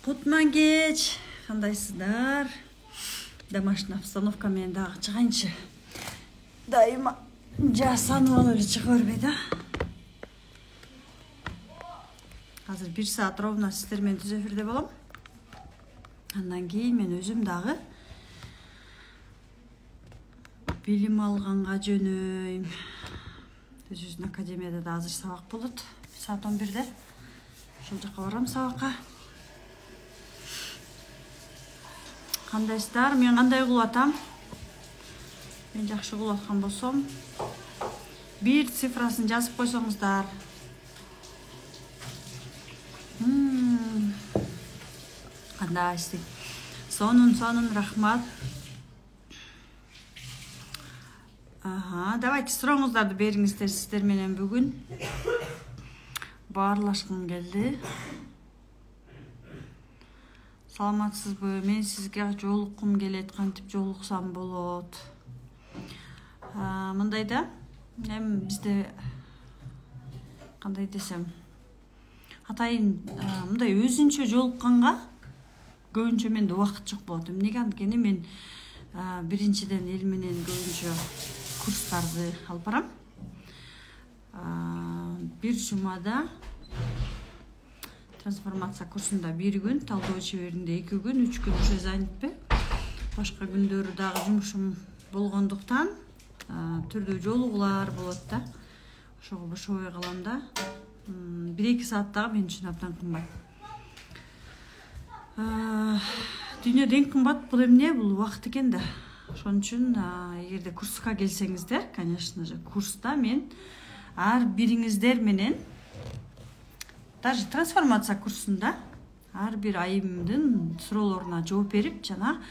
Кутман кеч, кандайсыздар? Домашний обстановка мен дагы чыгайынчы. Дайыма жасанып алып эле чыга бербей да. Азыр 1 саат ровно сиздер менен түз эфирде болом. Андан кийин мен өзүм дагы билим алганга жөнөйм. Жүзүн академияда да азыр сабак болот. Саат 11-де. Ошол жака барам сабакка. Кандайсыздар? Мен кандай кылып атам? Мен жакшы кылып аткан болсом, 1 цифрасын жазып койсоңуздар. Кандайсыз? Сонун рахмат. Давайте сурооңуздарды бериңиздер, сиздер менен бүгүн баарлашкым келди. Саламатсызбы? Мен сизге жолуккум келет, кантип жолуксам болот? Мындай да, эми бизде кандай десем, атайын мындай өзүнчө жолукканга көбүнчө менде убакыт жок болот. Эмнеге анткени мен биринчиден эл менен көбүнчө курстарды алып барам. Бир жумада трансформация курсунда 1 күн, талдоо чеберинде 2 күн, 3 күн уже занятпы. Башка күндөрү дагы жумушум болгондуктан түрдүү жолугулар болот да. Ошого бошобой калам да. 1-2 саат дагы мен үчүн абдан кымбат. Дүйнөдө эң кымбат бул эмне? Бул убакыт экен да. Ошон үчүн эгерде курска келсеңиздер, конечно же, курста мен ар бириңиздер менен даже трансформация курсунда ар бир айымдын суроолоруна жооп берип, жана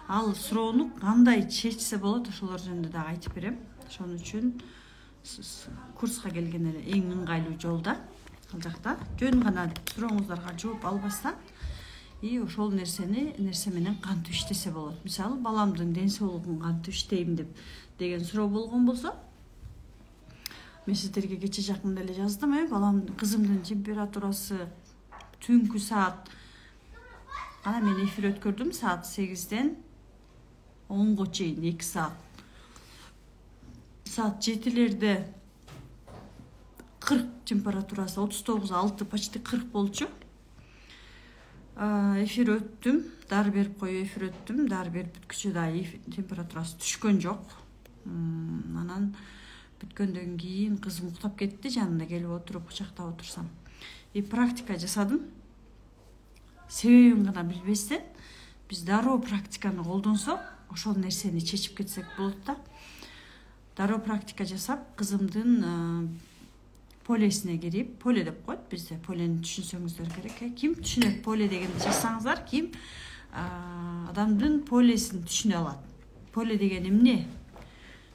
ал суроону кандай чечсе болот, ошолор жөнүндө дагы айтып берем. Ошон үчүн курска келген эле эң ыңгайлуу жол да. Ал жакта жөн гана сурооңуздарга жооп албастан, ошол нерсе менен кантип иштесе болот. Мисалы, баламдын ден соолугун кантип иштейм деген суроо болгон болсо, мен сиздерге кече жакында эле жаздым, кызымдын температурасы түнкү саат, ана мен эфир өткөрдүм саат 8-ден 10-го чейин 2 саат. Саат 7-лерде 40 температурасы 39,6, почти 40 болчу. Эфир өттүм, дары берип коюп эфир өттүм, дары берип бүткүчө да температурасы түшкөн жок. Анан бүткөндөн кийин кызым уктап кетти, жанында келип отуруп кучактап отурсам. Практика жасадым. Себебин гана билбестен, биз дароо практиканы колдонсок, ошол нерсени чечип кетсек болот да. Дароо практика жасап, кызымдын полесине кирип, поле деп коет бизде, полени түшүнсөңүздөр керек. Ким түшүнөт поле дегенди жазсаңыздар, ким адамдын полесин түшүнө алат. Поле деген эмне?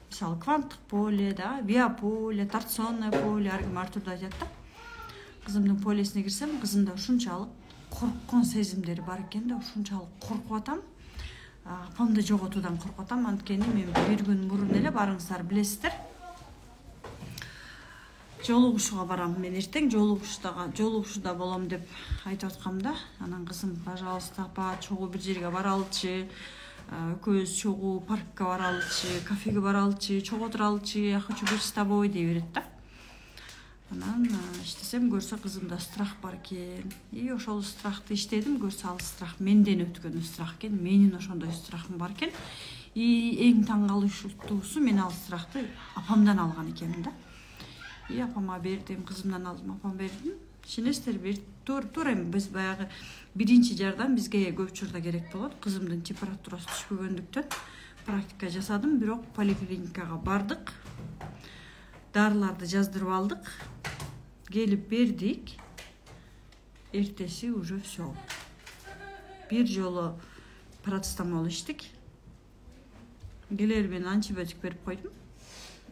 Мисалы, кванттык поле, да, биополе, торционное поле, ар ким ар түрдүү айтат да. Кызымдын полесине кирсем, кызымда ушунчалык корккон сезимдери бар экен да, ушунчалык коркуп атам. Апамды жоготуудан коркуп атам, анткени мен 1 күн мурун эле барыңыздар билесиздер. Жолугушууга барам, мен эртең жолугушууда болом деп айтып аткам да. Анан кызым, пожалуйста, апа, чогуу бир жерге баралычы, экөөбүз чогуу паркка баралычы, кафеге баралычы, чогуу отуралычы, я хочу быть с тобой дей берет да. Анан иштесем, көрсө кызымда страх бар экен. Ошол страхты иштедим, көрсө ал страх менден өткөн страх экен, менин ошондой страхым бар экен. Эң таң калыштуусу, мен ал страхты апамдан алган экенмин да. Апама бердим, кызымдан алдым, апам бердим. Ишенесиздер, туура эми биз баягы биринчи жардам бизге көп учурда керек болот. Кызымдын температурасы түшпөгөндүктөн практика жасадым, бирок поликлиникага бардык. Дарыларды жаздырып алдык. Келип бердик. Эртеси уже всё. Бир жолу парацетамол иштик. Келер мен антибиотик берип койдум.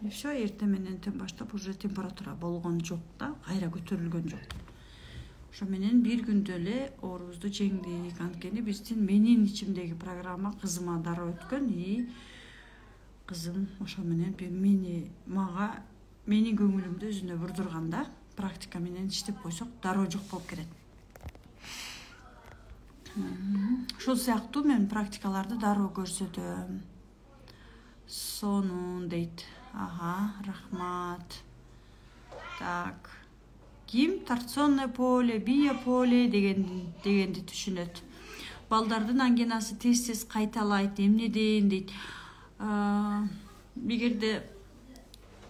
И все, эртең менен баштап уже температура болгон жок да, кайра көтөрүлгөн жок. Ошо менен бир күндө эле оорубузду жеңдик. Анткени биздин менин ичимдеги программа кызыма дароо өткөн. И кызым ошо менен менин көңүлүмдү өзүнө бурдурган да. Практика менен иштеп койсок дароо жок болуп кетет. Ошол сыяктуу мен практикаларды дароо көрсөтөм. Сонун дейт. Ага, рахмат. Так. Ким торционное поле, биополе дегенди түшүнөт. Балдардын ангинасы тез кайталайт, эмнеден дейт. Эгерде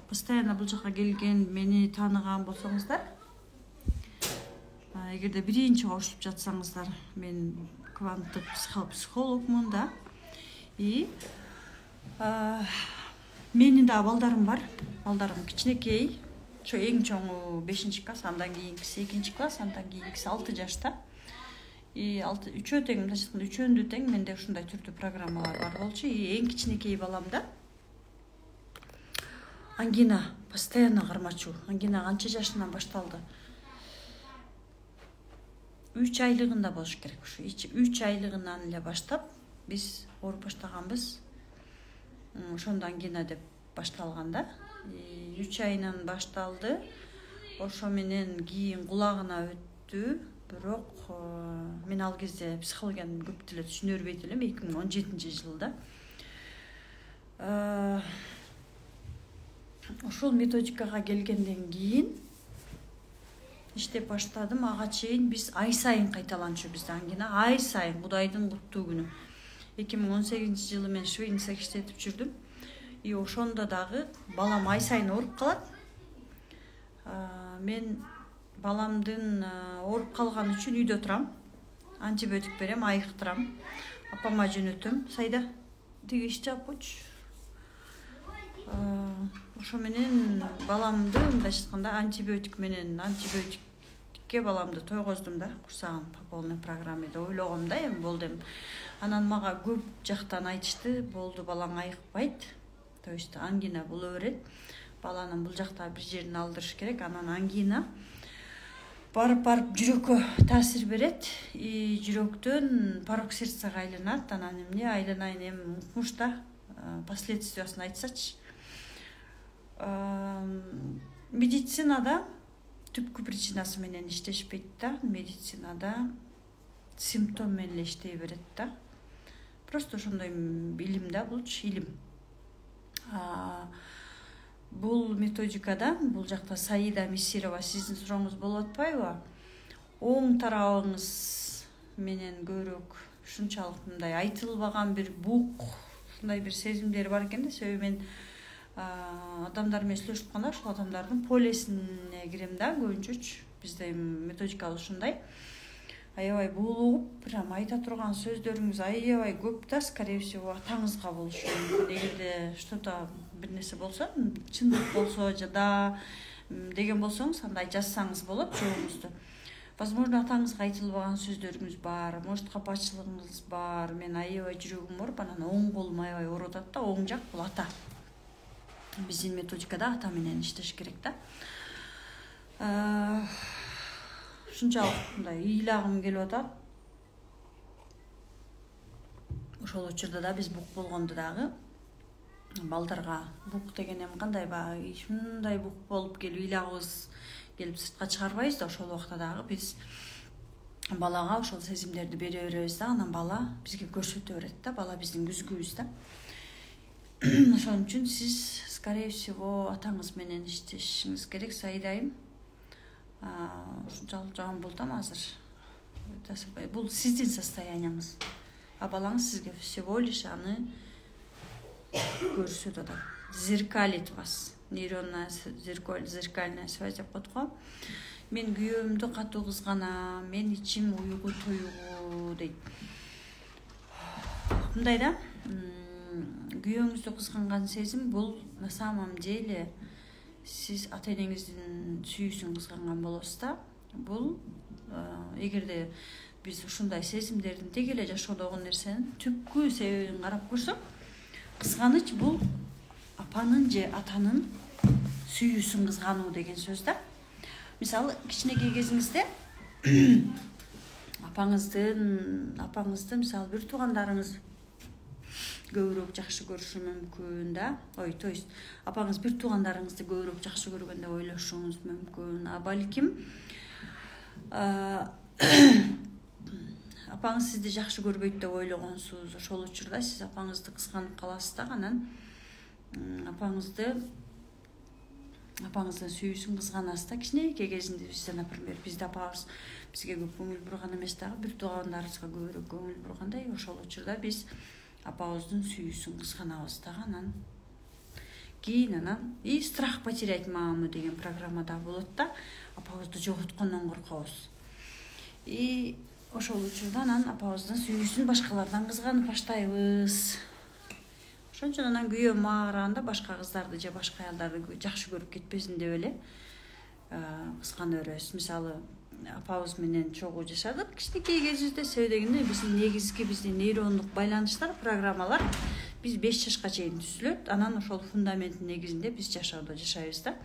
постоянно бул жака келген, мени тааныган болсоңуздар, эгерде биринчи коштуп жатсаңыздар, мен кванттык психологмун да. И менин да балдарым бар. Балдарым кичинекей. Эң чоңу 5-класс, андан кийинкиси 2-класс, андан кийинкиси 6 жашта. И үчөө тең, үчөөндү тең менде ушундай түрдүү программалар бар болчу. И эң кичинекей баламда ангина постоянно кармачуу. Ангина канча жашынан башталды? 3 айлыгында болуш керек. Ушу 3 айлыгынан эле баштап биз ооруп баштаганбыз. Ошондо ангина деп башталган да. 3 айынан башталды. Ошо менен кийин кулагына өттү. Бирок мен ал кезде психологияны көп деле түшүнө бербейт элем 2017-жылда. Ошол методикага келгенден кийин иштеп баштадым. Ага чейин биз ай сайын кайталанчу бизде ангина. Ай сайын Кудайдын куттуу күнү. 2018-жылы мен Швейцарияда иштетип жүрдүм. И ошондо дагы балам ай сайын ооруп калат. Мен баламдын ооруп калганы үчүн үйдө турам. Антибиотик берем, айыктырам. Апама жөнөтөм. Сайда тиги иш жаап койчу. Ошо менен баламды мындайча айтканда антибиотикке баламды тойгоздум да. Курсагым по полной программада ойлогом да, эми болду эми. Анан мага көп жактан айтышты, болду балаң айыкпайт. То есть ангина боло берет. Баланын бул жакта бир жерин алдырыш керек. Анан ангина барып жүрөккө таасир берет. И жүрөктөн порок сердцага айланат. Анан эмне айланайын, эми укмуш да, последствиясын айтсачы. Медицинада түпкү причинасы менен иштешпейт да. Медицинада симптом менен эле иштей берет да. Просто ошондой илим да, булчу илим. Бул методикада, бул жакта Саида Мисирова, сиздин сурооңуз болуп атпайбы? Оң тарабыңыз менен көрөк ушунчалык мындай айтылбаган бир бук, ушундай бир сезимдер бар экен да. Себеби мен адамдар менен сүйлөшүп атканда ошол адамдардын полесине кирем да, көбүнчөчү. Бизде методика ушундай. Аябай булугуп, прям айта турган сөздөрүңүз аябай көп да, скорее всего, атаңызга болушу мүмкүн. Эгерде что-то бир нерсе болсо, чындык болсо жада деген болсоңуз, андай жазсаңыз болот жообуңузду. Возможно, атаңызга айтылбаган сөздөрүңүз бар, может, капачылыгыңыз бар. Мен аябай жүрөгүм ооруп, анан оң колум аябай ооруп атат да, оң жак бул ата. Биздин методикада ата менен иштеш керек да. Ушунчалык мындай ыйлагым келип атат. Ошол учурда да биз бук болгондо дагы балдарга бук деген эми кандай баягы ушундай бук болуп келип ыйлагыбыз келип сыртка чыгарбайбыз да. Ошол убакта дагы биз балага ошол сезимдерди бере беребиз да. Анан бала бизге көрсөтө берет да. Бала биздин күзгүбүз да. Ошон үчүн сиз, скорее всего, атаңыз менен иштешиңиз керек, Саидайым. Ушунчалык жаман болду азыр. Бул сиздин состоянияңыз. А балаңыз сизге всего лишь аны көрсөтүп атат. Зеркалит вас. Нейронная зеркальная связь деп коет го. Мен күйөөмдү катуу кызганам, мен ичим уйгу туйгу дейт. Мындай да, күйөөңүздү кызганган сезим бул на самом деле сиз ата-энеңиздин сүйүүсүн кызганган болосуз да. Бул эгерде биз ушундай сезимдердин теги эле жашоодогу нерсенин түпкү себебин карап көрсөк, кызганыч бул апанын же атанын сүйүүсүн кызгануу деген сөз да. Мисалы кичинекей кезиңизде апаңызды мисалы бир туугандарыңыз көбүрөөк жакшы көрүшү мүмкүн да. То есть апаңыз бир туугандарыңызды көбүрөөк жакшы көргөн деп ойлошуңуз мүмкүн. Балким апаңыз сизди жакшы көрбөйт деп ойлогонсуз. Ошол учурда сиз апаңызды кызганып каласыз да, анан апаңыздын сүйүүсүн кызганасыз да. Кичинекей кезинде бизде, например, бизде апабыз бизге көп көңүл бурган эмес дагы, бир туугандарыбызга көбүрөөк көңүл бургандай. Ошол учурда биз апабыздын сүйүүсүн кызганабыз дагы. Анан кийин и страх потерять маму деген программада болот да. Апабызды жоготкондон коркобуз. И ошол учурда анан апабыздын сүйүүсүн башкалардан кызганып баштайбыз. Ошон үчүн анан күйөөм мага караганда башка кыздарды же башка аялдарды жакшы көрүп кетпесин деп эле кызгана беребиз. Мисалы апабыз менен чогуу жашадык кичинекей кезибизде. Себеби дегенде биздин нейрондук байланыштар, программалар биз 5 жашка чейин түзүлөт. Анан ошол фундаменттин негизинде биз жашоодо жашайбыз да.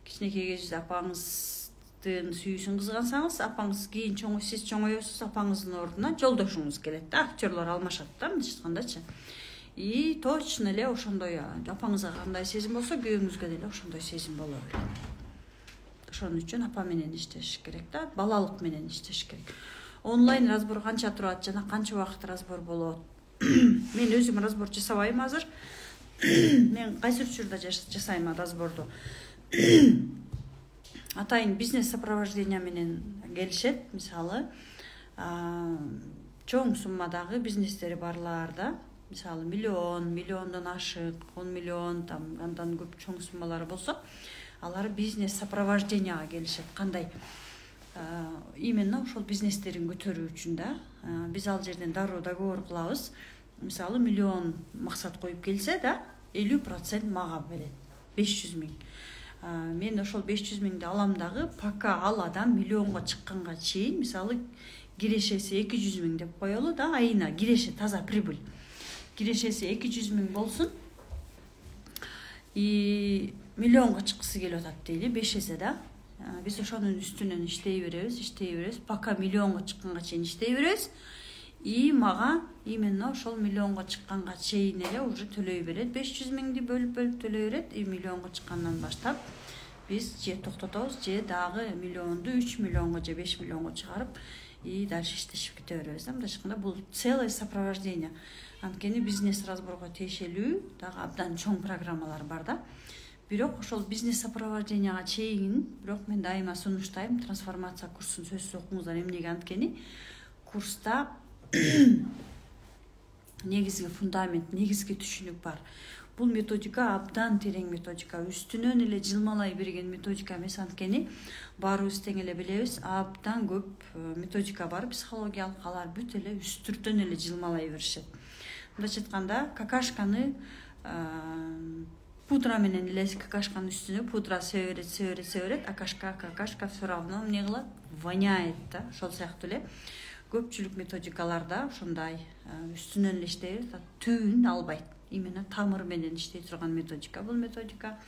Кичинекей кезибизде апаңыздын сүйүүсүн кызгансаңыз, апаңыз кийин сиз чоңоесуз, апаңыздын ордуна жолдошуңуз келет да. Актерлор алмашат да, мындайча айткандачы. И точно эле ошондой апаңызга кандай сезим болсо, күйөөңүзгө деле ошондой сезим боло берет. Ошон үчүн апа менен иштеш керек да, балалык менен иштеш керек. Онлайн разбор канча турат жана канча убакыт разбор болот? Мен өзүм разбор жасабайм азыр. Мен кайсы учурда жасайм разборду? Атайын бизнес сопровождение менен келишет. Мисалы, чоң суммадагы бизнестери барлар да. Мисалы миллиондон ашык, 10 миллион, андан көп чоң суммалары болсо, алар бизнес сопровожденияга келишет. Кандай? Именно ошол бизнестерин көтөрүү үчүн да. Биз ал жерден дароо договор кылабыз. Мисалы миллион максат коюп келсе да, 50% мага берет. 500 000. Мен ошол 500 000ди алам дагы, пока ал адам миллионго чыкканга чейин, мисалы кирешеси 200 000 деп коелу да, айына киреше таза прибыль. Кирешеси 200 000 болсун. И миллионго чыккысы келип атат дейли, 5 эсе да. Биз ошонун үстүнөн иштей беребиз, пока миллионго чыкканга чейин иштей беребиз. И мага именно ошол миллионго чыкканга чейин эле уже төлөй берет. 500 000ди бөлүп төлөй берет. И миллионго чыккандан баштап биз же токтотобуз, же дагы миллионду 3 миллионго же 5 миллионго чыгарып, и дальше иштешип кете беребиз да. Мындайча айтканда бул целое сопровождение. Анткени бизнес разборго тиешелүү дагы абдан чоң программалар бар да. Бирок ошол бизнес сопровожденияга чейин, бирок мен дайыма сунуштайм, трансформация курсун сөзсүз окуңуздар. Эмнеге? Анткени курста негизги фундамент, негизги түшүнүк бар. Бул методика абдан терең методика, үстүнөн эле жылмалай берген методика эмес. Анткени баарыбыз тең эле билебиз, абдан көп методика бар, психологиялык, алар бүт эле үстүртөн эле жылмалай беришет. Мындайча айтканда, какашканы пудра менен эле какашканын үстүнө пудра сөбөрөт, какашка все равно эмне кылат? Воняет да. Ошол сыяктуу эле көпчүлүк методикаларда ошондой үстүнөн эле иштей берет, түбүн албайт. Именно тамыр менен иштей турган методика бул методика.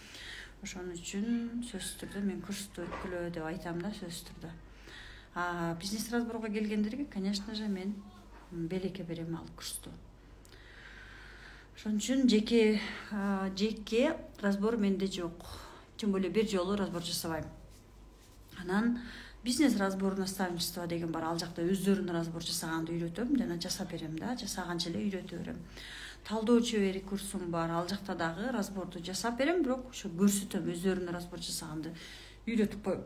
Ошон үчүн сөзсүз түрдө мен курсту өткүлө деп айтам да, сөзсүз түрдө. Бизнес разборго келгендерге, конечно же, мен белекке берем ал курсту. Ошон үчүн жеке разбор менде жок. Тем более бир жолу разбор жасабайм. Анан бизнес разбор наставничество деген бар. Ал жакта өздөрүнүн разбор жасаганды үйрөтөм, жана жасап берем да, жасаганча эле үйрөтө берем. Талдоо чебери курсум бар. Ал жакта дагы разборду жасап берем, бирок ошо көрсөтөм, өздөрүнүн разбор жасаганды үйрөтүп коем.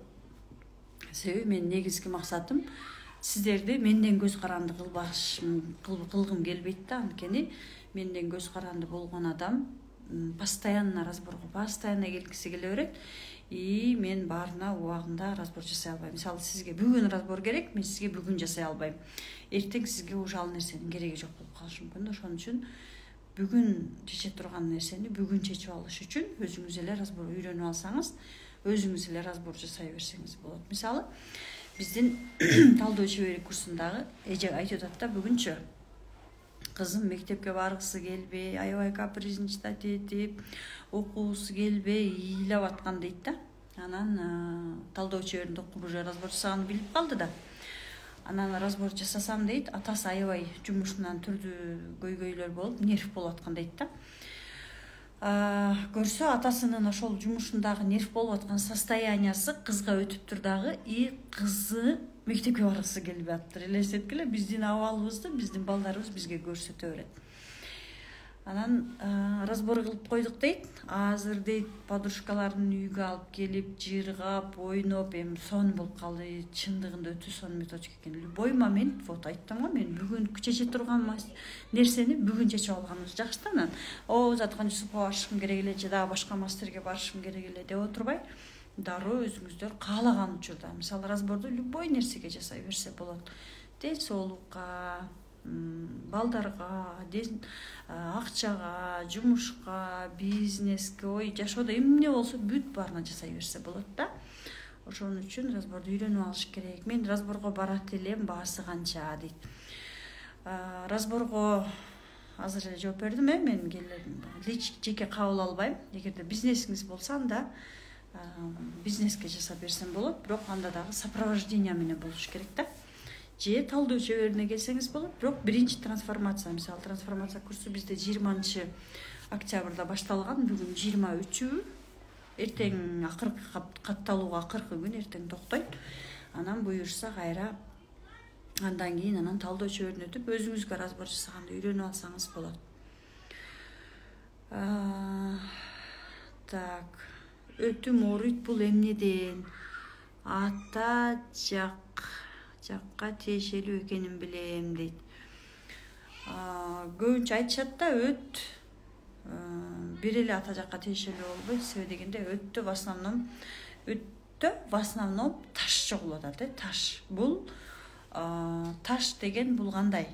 Себеби менин негизги максатым сиздерди менден көз каранды кылгым келбейт да. Анткени менден көз каранды болгон адам постоянно разборго постоянно келгиси келе берет. И мен баарына убагында разбор жасай албайм. Мисалы сизге бүгүн разбор керек, мен сизге бүгүн жасай албайм. Эртең сизге уже ал нерсенин кереги жок болуп калышы мүмкүн. Ошон үчүн бүгүн чече турган нерсени бүгүн чечип алыш үчүн өзүңүз эле разбор үйрөнүп алсаңыз, өзүңүз эле разбор жасай берсеңиз болот. Мисалы биздин талдоо чебери курсундагы эже айтып атат да, бүгүнчү кызым мектепке баргысы келбей, аябай капризничать этип, окугусу келбей, ыйлап аткан дейт да. Анан талдоо чеберинде окуп уже разбор жасаганын билип калды да. Анан разбор жасасам дейт, атасы аябай жумушунан түрдүү көйгөйлөр болуп, нерв болуп аткан дейт да. Көрсө атасынын ошол жумушундагы нерв болуп аткан состояниясы кызга өтүптүр дагы, кызы мектепке баргысы келбей аттыр. Элестеткиле, биздин абалыбызды биздин балдарыбыз бизге көрсөтө берет. Анан разбор кылып койдук дейт. Азыр дейт подружкаларын үйгө алып келип, жыргап, ойноп, эми сон болуп калды. Чындыгында өтө сон методика экен. Любой момент, вот айттым го мен бүгүн чече турган нерсени бүгүн чечип алганыбыз жакшы да. Анан Заткан Жусупова барышым керек эле, же дагы башка мастерге барышым керек эле деп отурбай, дароо өзүңүздөр каалаган учурда, мисалы разборду любой нерсеге жасай берсе болот. Ден соолукка, балдарга, акчага, жумушка, бизнеске, жашоодо эмне болсо бүт баарына жасай берсе болот да. Ошон үчүн разборду үйрөнүп алыш керек. Мен разборго барат элем, баасы канча дейт. Разборго азыр эле жооп бердим, мен жеке кабыл албайм. Эгерде бизнесиңиз болсо анда бизнеске жасап берсем болот, бирок анда дагы сопровождение менен болуш керек да. Же талдоо чеберине келсеңиз болот, бирок биринчи трансформация, мисалы трансформация курсу бизде 20 октябрда башталган, бүгүн 23-ү, эртең акыркы катталууга 40 күн эртең токтойт. Анан буюрса кайра андан кийин анан талдоо чеберине өтүп, өзүңүзгө разбор жасаганды үйрөнүп алсаңыз болот. Так, өтүм орут бул эмнеден? Ата жакка тиешелүү экенин билем дейт. Көбүнчө айтышат да, өт бир эле ата жакка тиешелүү болбойт, себеби дегенде өттө в основном таш чогулуп атат, таш. Бул таш деген бул кандай?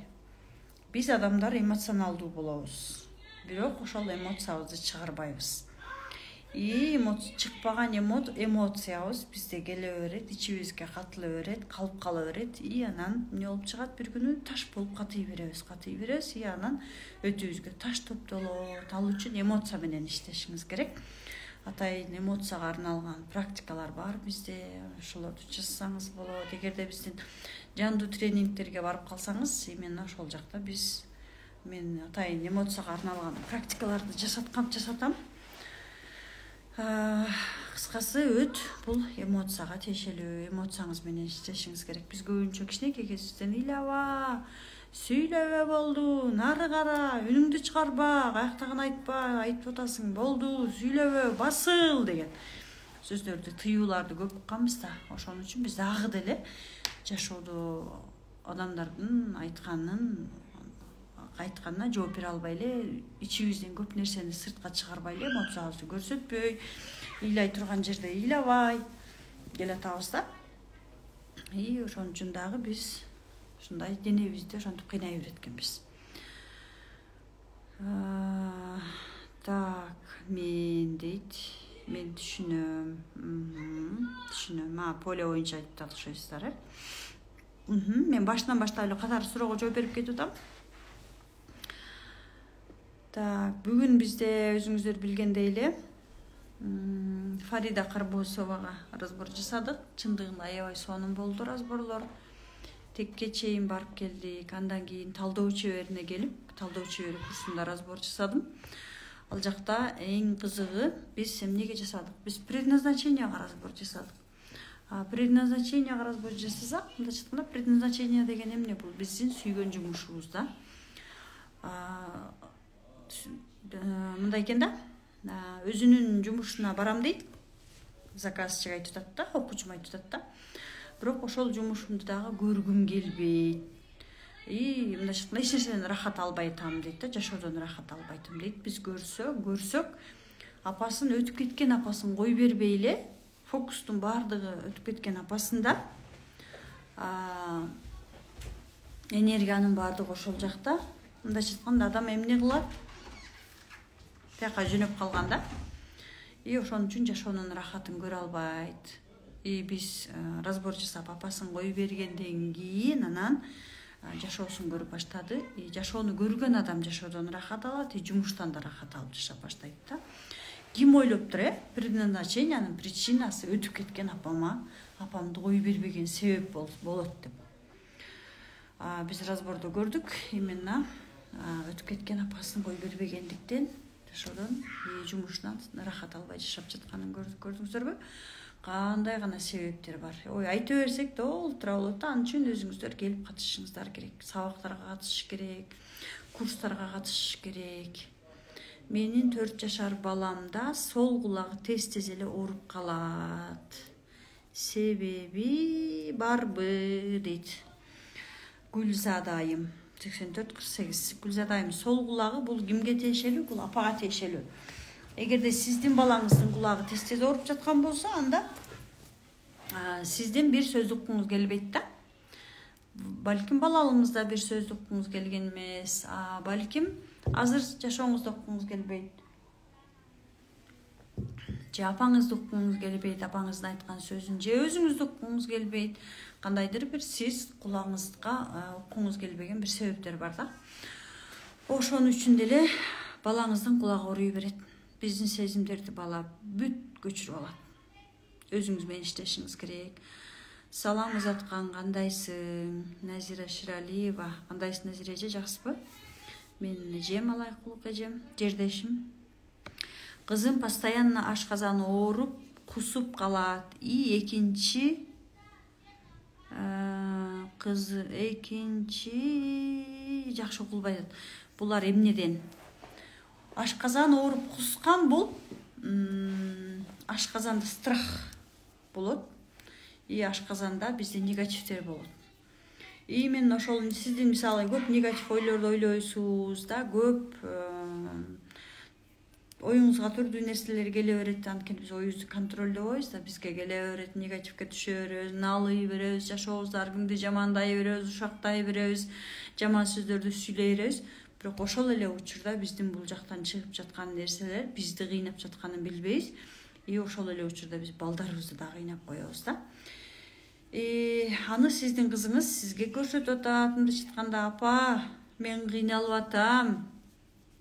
Биз адамдар эмоционалдуу болобуз, бирок ошол эмоциябызды чыгарбайбыз. Чыкпаган эмоциябыз бизде келе берет, ичибизге катыла берет, калып кала берет. Анан эмне болуп чыгат? Бир күнү таш болуп катый беребиз. Анан өтүбүзгө таш топтолот. Ал үчүн эмоция менен иштешиңиз керек. Атайын эмоцияга арналган практикалар бар бизде. Ошолорду жасасаңыз болот. Эгерде биздин жандуу тренингтерге барып калсаңыз, именно ошол жакта мен атайын эмоцияга арналган практикаларды жасатам. Кыскасы, өт бул эмоцияга тиешелүү, эмоцияңыз менен иштешиңиз керек. Биз көбүнчө кичинекей кезибизден ыйлаба, сүйлөбө болду, нары кара, үнүңдү чыгарба, каяктагын айтпа, айтып атасың, болду, сүйлөбө, басыл деген сөздөрдү, тыюуларды көп укканбыз да. Ошон үчүн биз дагы деле жашоодо адамдардын айтканына жооп бере албай эле, ичибизден көп нерсени сыртка чыгарбай эле, эмоциябызды көрсөтпөй, ыйлай турган жерде ыйлабай келатабыз да. Ошон үчүн дагы биз ушундай денебизди ошентип кыйнай береткенбиз. Так, мен түшүнөм. Поле боюнча айтып атышасыздар, Мен башынан баштап эле катар суроого жооп берип кетип атам. Так, бүгүн бизде өзүңүздөр билгендей эле Фарида Карбосовага разбор жасадык. Чындыгында аябай сонун болду разборлор. Текке чейин барып келдик. Андан кийин талдоо чеберине келип, талдоо чебери курсунда разбор жасадым. Ал жакта эң кызыгы биз эмнеге жасадык? Биз предназначенияга разбор жасадык. Предназначенияга разбор жасасак, мындайча айтканда, предназначение деген эмне? Бул биздин сүйгөн жумушубуз да. Мындай экен да, өзүнүн жумушуна барам дейт, заказчыга айтып атат да, окуучум айтып атат да. Бирок ошол жумушумду дагы көргүм келбейт. Мындайча айтканда, эч нерседен рахат албай атам дейт да, жашоодон рахат албай атам дейт. Биз көрсөк, апасын өтүп кеткен апасын кой бербей эле, фокустун баардыгы өтүп кеткен апасында, энергиянын баардыгы ошол жакта. Мындайча айтканда, адам эмне кылат? Тияка жөнөп калган да. Ошон үчүн жашоонун рахатын көрө албайт. Биз разбор жасап апасын кой бергенден кийин анан жашоосун көрүп баштады. Жашоону көргөн адам жашоодон рахат алат, жумуштан да рахат алып жашап баштайт да. Ким ойлоптур, предназначениянын причинасы өтүп кеткен апамды кой бербеген себеп болот деп. Биз разбордо көрдүк, именно өтүп кеткен апасын кой бербегендиктен жашоодон, жумушунан рахат албай жашап жатканын көрдүңүздөрбү? Кандай гана себептер бар. Айта берсек да олтура болот да. Анын үчүн өзүңүздөр келип катышыңыздар керек. Сабактарга катышыш керек, курстарга катышыш керек. Менин 4 жашар баламда сол кулагы тез эле ооруп калат. Себеби барбы дейт. Гүлзада айым 84-48. Гүлзада айым, сол кулагы бул кимге тиешелүү? Бул апага тиешелүү. Эгерде сиздин балаңыздын кулагы тез ооруп жаткан болсо, анда сиздин бир сөз уккуңуз келбейт да. Балким балалыгыңызда бир сөз уккуңуз келген эмес, балким азыр жашооңузда уккуңуз келбейт. Же апаңызды уккуңуз келбейт, апаңыздын айткан сөзүн, же өзүңүздү уккуңуз келбейт. Кандайдыр бир сиз кулагыңызга уккуңуз келбеген бир себептер бар да. Ошон үчүн деле балаңыздын кулагы ооруй берет. Биздин сезимдерди бала бүт көчүрүп алат. Өзүңүз менен иштешиңиз керек. Салам узаткан, кандайсың? Назира Ширалиева. Кандайсың Назира эже, жакшысызбы? Менин эжем Алайкулук эжем, жердешим. Кызым постоянно ашказаны ооруп, кусуп калат. Экинчи жакшы окулбай атат. Булар эмнеден? Ашказан ооруп кускан бул ашказанда страх болот. Ашказанда бизде негативтер болот. Именно ошол сиздин мисалы көп негатив ойлорду ойлойсуз да, көп оюңузга түрдүү нерселер келе берет. Анткени биз оюбузду контролдобойбуз да, бизге келе берет, негативге түшө беребиз, налый беребиз, жашообузду ар күндү жамандай беребиз, ушактай беребиз, жаман сөздөрдү сүйлөй беребиз. Бирок ошол эле учурда биздин бул жактан чыгып жаткан нерселер бизди кыйнап жатканын билбейбиз. Ошол эле учурда биз балдарыбызды да кыйнап коебуз да. Аны сиздин кызыңыз сизге көрсөтүп атат, мындайча айтканда, апа, мен кыйналып атам.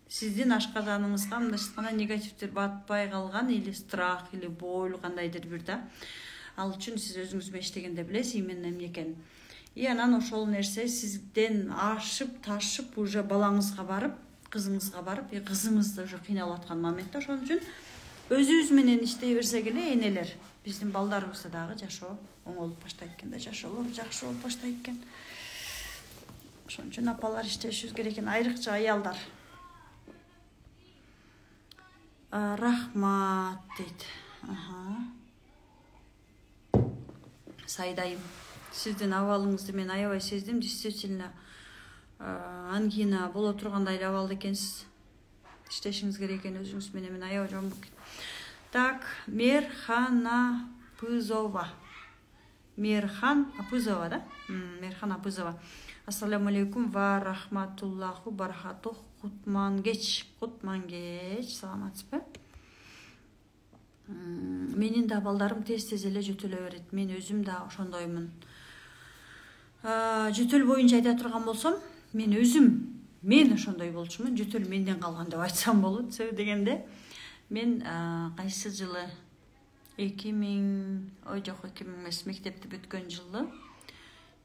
Сиздин ашказаныңызга мындайча айтканда негативдер батпай калган, или страх, или боль, кандайдыр бир да. Ал үчүн сиз өзүңүз менен иштегенде билесиз именно эмне экенин. Анан ошол нерсе сизден ашып, ташып уже балаңызга барып, кызыңызга барып, кызыңыз да уже кыйналып аткан моментте. Ошон үчүн өзүбүз менен иштей берсек эле энелер, биздин балдарыбызда дагы жашоо оңолуп баштайт экен да, жашоолор жакшы болуп баштайт экен. Ошон үчүн апалар иштешибиз керек экен, айрыкча аялдар. Рахмат дейт. Сайдайым. Сиздин абалыңызды мен аябай сездим. Действительно, ангина боло тургандай эле абалда экенсиз. Иштешиңиз керек экен өзүңүз менен. Мен аябай жаман болуп кеттим. Так, Мерхан Апызова. Мерхан Апызова, да? Мерхан Апызова. Ассаламу алейкум ва рахматуллаху барахатух. Кутмангеч. Саламатсызбы? Менин да балдарым тез эле жөтөлө берет. Мен өзүм да ошондоймун. Жөтөл боюнча айта турган болсом, мен ошондой болчумун. Жөтөл менден калган деп айтсам болот. Себеби дегенде мен кайсы жылы 2000 эмес, мектепти бүткөн жылы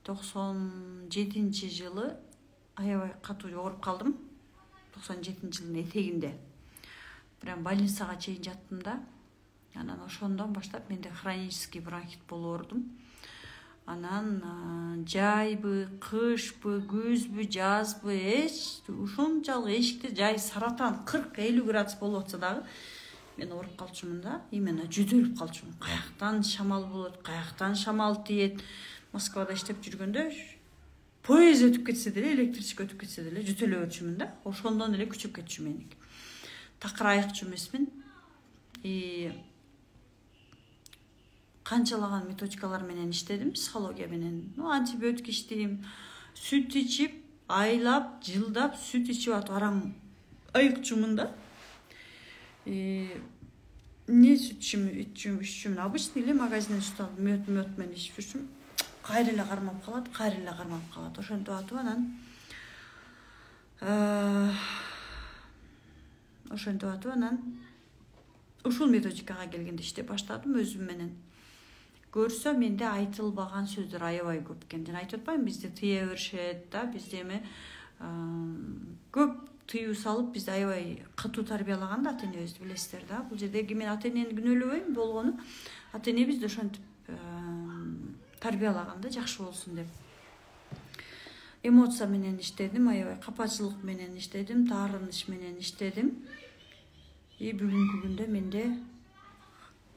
97-жылы аябай катуу ооруп калдым. 97-жылдын этегинде. Прям больницага чейин жаттым да. Анан ошондон баштап менде хронический бронхит болуп оорудум. Анан жайбы, кышпы, күзбү, жазбы, ушунчалык эшикти жай саратан 40-50 градус болуп атса дагы мен ооруп калчумун да. Именно жөтөлүп калчумун. Каяктан шамал болот, каяктан шамал тиет. Москвада иштеп жүргөндө поезд өтүп кетсе деле, электричка өтүп кетсе деле жөтөлө берчүмүн да. Ошондон эле күчүп кетчү меник. Такыр айыкчу эмесмин. Канчалаган методикалар менен иштедим, психология менен. Антибиотик иштейм, сүт ичип, айлап, жылдап сүт ичип атып арам айыкчумун да. Не сүт иччүмүн? Обычный эле магазинден сүт алып, мёд менен ичип жүрчүмүн. кайра эле кармап калат, ошентип атып анан ушул методикага келгенде иштеп баштадым өзүм менен. Көрсө менде айтылбаган сөздөр аябай көп экен. Жана айтып атпаймынбы, бизде тыя беришет да, бизде эме көп тыюу салып, бизди аябай катуу тарбиялаган да ата-энебизди, билесиздер да. Бул жердеги мен ата-энени күнөөлөбөйм, болгону ата-энебизди ошентип тарбиялаган да, жакшы болсун деп. Эмоция менен иштедим, аябай капачылык менен иштедим, таарыныч менен иштедим. И бүгүнкү күндө менде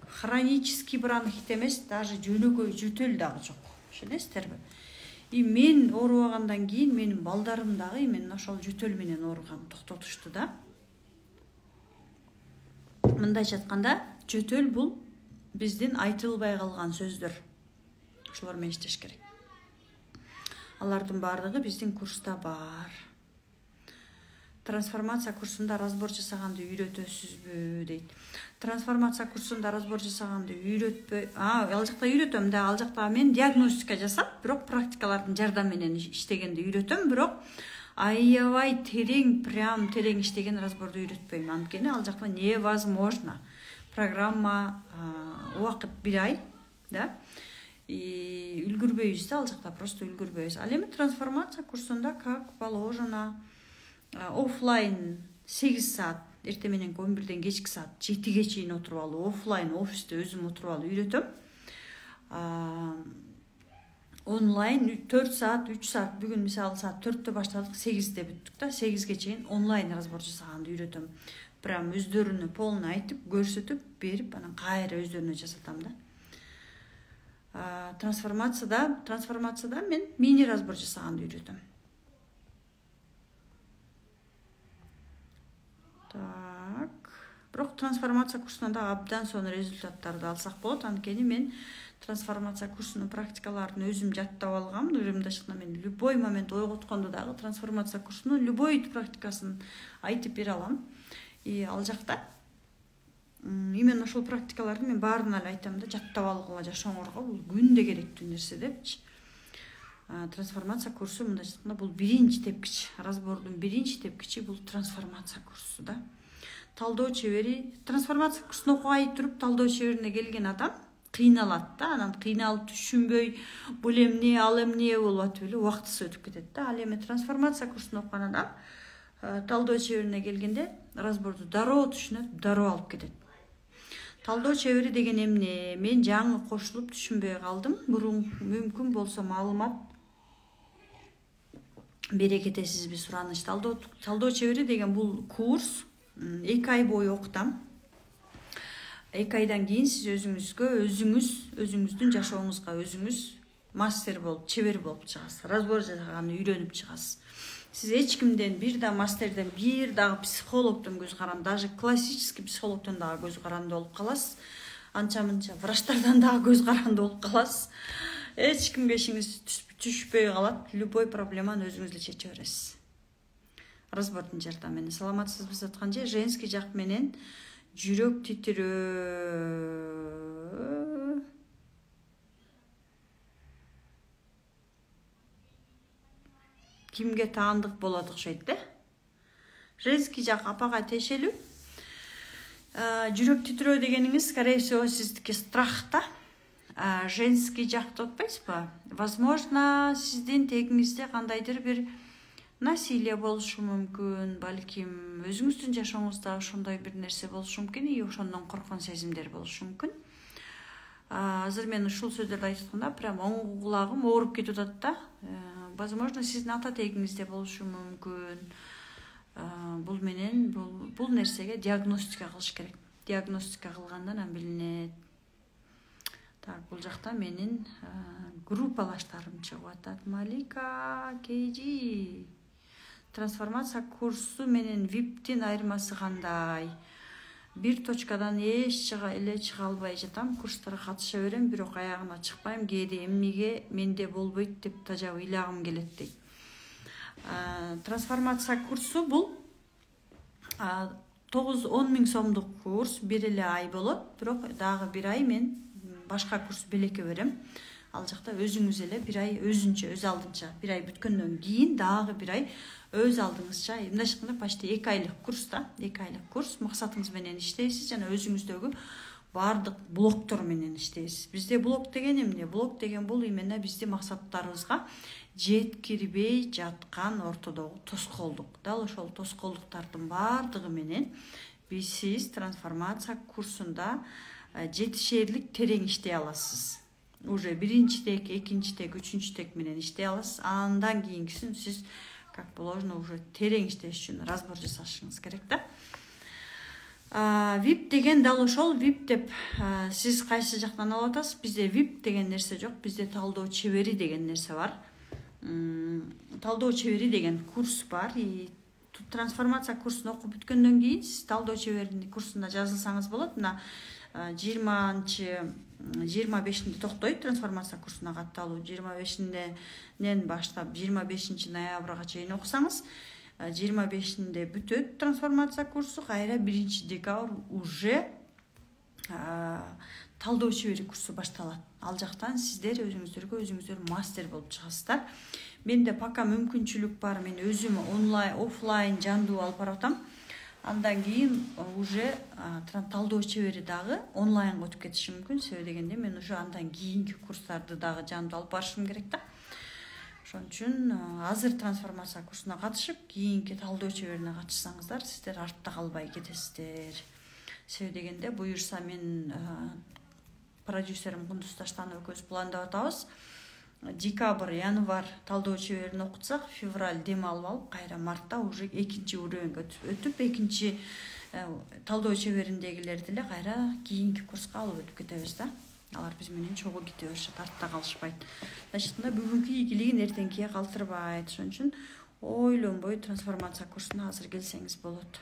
хронический бронхит эмес, даже жөнөкөй жөтөл дагы жок. Ишенесиздерби? И мен оорубагандан кийин менин балдарым дагы именно ошол жөтөл менен ооруган токтотушту да. Мындайча айтканда, жөтөл бул биздин айтылбай калган сөздөр. Ошолор менен иштеш керек. Алардын баардыгы биздин курста бар. Трансформация курсунда разбор жасаганды үйрөтөсүзбү дейт. Трансформация курсунда разбор жасаганды үйрөтпөй, ал жакта үйрөтөм да, ал жакта мен диагностика жасап, бирок практикалардын жардамы менен иштегенди үйрөтөм, бирок аябай терең, прям терең иштеген разборду үйрөтпөйм. Анткени ал жакта невозможно. Программа убакыт 1 ай, да? И үлгүрбөйбүз да, ал жакта просто үлгүрбөйбүз. Ал эми трансформация курсунда как положено офлайн 8 саат, эртең менен 11ден кечки саат 7ге чейин отуруп алуу, офлайн офисте өзүм отуруп алып үйрөтөм. Онлайн 4 саат, 3 саат, бүгүн мисалы саат 4-тө баштадык, 8-де бүттүк да, 8ге чейин онлайн разбор жасаганды үйрөтөм. Прям өздөрүнө полный айтып, көрсөтүп, берип, анан кайра өздөрүнө жасатам да. Трансформацияда мен мини разбор жасаганды үйрөтөм. Так. Бирок трансформация курсунан да абдан сонун результаттарды алсак болот. Анткени мен трансформация курсунун практикаларын өзүм жаттап алгам. Ырымдашыкта мен любой момент ойготкондо дагы трансформация курсунун любой практикасын айтып бере алам. И ал жакта именно ошол практикаларды мен баарына эле айтам да, жаттап алгыла, жашооңорго бул күндө керектүү нерсе депчи. Трансформация курсу мындайча айтканда бул биринчи тепкич. Разбордун биринчи тепкичи бул трансформация курсу да. Талдоо чебери трансформация курсун окуй туруп талдоо чеберине келген адам кыйналат да, анан кыйналып түшүнбөй, бул эмне, ал эмне болуп атып эле убактысы өтүп кетет да. Ал эми трансформация курсун окуган адам талдоо чеберине келгенде разборду дароо түшүнөт, дароо алып кетет. Талдоо чебери деген эмне? Мен жаңы кошулуп түшүнбөй калдым. Мурун мүмкүн болсо маалымат бере кетесизби сураныч. Талдоо чебери деген бул курс 2 ай бою окутам. 2 айдан кийин сиз өзүңүздүн жашооңузга өзүңүз мастер болуп, чебер болуп чыгасыз. Разбор жасаганды үйрөнүп чыгасыз. Сиз эч кимден, бир да мастерден, бир дагы психологдон көз каранды, даже классический психологдон дагы көз каранды болуп каласыз. Анча-мынча врачтардан дагы көз каранды болуп каласыз. Эч кимге ишиңиз түшпөй калат. Любой проблеманы өзүңүз эле чече бересиз. Разбордун жардамы менен. Саламатсызбы жаткан же женский жак менен жүрөк титирөө. Кимге таандык болот окшойт да? Женский жак апага тиешелүү. Жүрөк титирөө дегениңиз, скорее всего, сиздики страх да. Женский жакты отпайсызбы? Возможно, сиздин тегиңизде кандайдыр бир насилие болушу мүмкүн, балким өзүңүздүн жашооңузда ошондой бир нерсе болушу мүмкүн, и ошондон корккон сезимдер болушу мүмкүн. Азыр мен ушул сөздөрдү айтканда прям оң кулагым ооруп кетип атат да. Возможно, сиздин ата тегиңизде болушу мүмкүн. Бул нерсеге диагностика кылыш керек. Диагностика кылгандан анан билинет. Так, бул жакта менин группалаштарым чыгып атат. Малика, Кейджи. Трансформация курсу менен виптин айырмасы кандай? Бир точкадан чыга албай жатам. Курстарга катыша берем, бирок аягына чыкпайм. Кээде эмнеге менде болбойт деп тажап ыйлагым келет дейт. Трансформация курсу бул 9-10 миң сомдук курс, бир эле ай болот. Бирок дагы бир ай мен башка курс белекке берем. ал жакта өзүңүз эле бир ай өзүнчө өз алдынча бир ай бүткөндөн кийин дагы бир ай өз алдыңызча мындайча айтканда почти 2 айлык курс да, 2 айлык курс максатыңыз менен иштейсиз жана өзүңүздөгү бардык блоктор менен иштейсиз. Бизде блок деген эмне? Блок деген бул именно бизди максаттарыбызга жеткирбей жаткан ортодогу тоскоолдук. Дал ошол тоскоолдуктардын бардыгы менен сиз трансформация курсунда жетишерлик терең иштей аласыз. Уже биринчи тек, экинчи тек, үчүнчү тек менен иштей аласыз. Андан кийинкисин сиз как положено уже терең иштеш үчүн разбор жасашыңыз керек да. VIP деген дал ошол. VIP деп сиз кайсы жактан алып атасыз? Бизде VIP деген нерсе жок. Бизде талдоо чебери деген нерсе бар. Талдоо чебери деген курс бар. Трансформация курсун окуп бүткөндөн кийин сиз талдоо чеберинин курсуна жазылсаңыз болот. Мына 25-нде токтойт трансформация курсуна катталуу. 25-нен баштап 25-ноябрга чейин окусаңыз, 25-нде бүтөт трансформация курсу, кайра 1-декабрь уже талдоо чебери курсу башталат. Ал жактан сиздер өзүңүздөр мастер болуп чыгасыздар. Менде пока мүмкүнчүлүк бар, мен өзүм онлайн, офлайн жандуу алып баратам. Андан кийин уже талдоо чебери дагы онлайнга өтүп кетиши мүмкүн. Себеби дегенде мен уже андан кийинки курстарды дагы жандуу алып барышым керек да. Ошон үчүн азыр трансформация курсуна катышып, кийинки талдоо чеберине катышсаңыздар, сиздер артта калбай кетесиздер. Себеби дегенде буюрса мен продюсерим Кундуз Таштанова экөөбүз пландап атабыз. Декабрь, январь талдоо чеберин окутсак, февраль дем алып алып, кайра мартта уже экинчи уровеньге өтүп, экинчи талдоо чебериндегилерди эле кайра кийинки курска алып өтүп кетебиз да. Алар биз менен чогуу кете беришет, артта калышпайт. Значит, бүгүнкү ийгилигин эртеңкиге калтырбайт. Ошон үчүн ойлонбой трансформация курсуна азыр келсеңиз болот.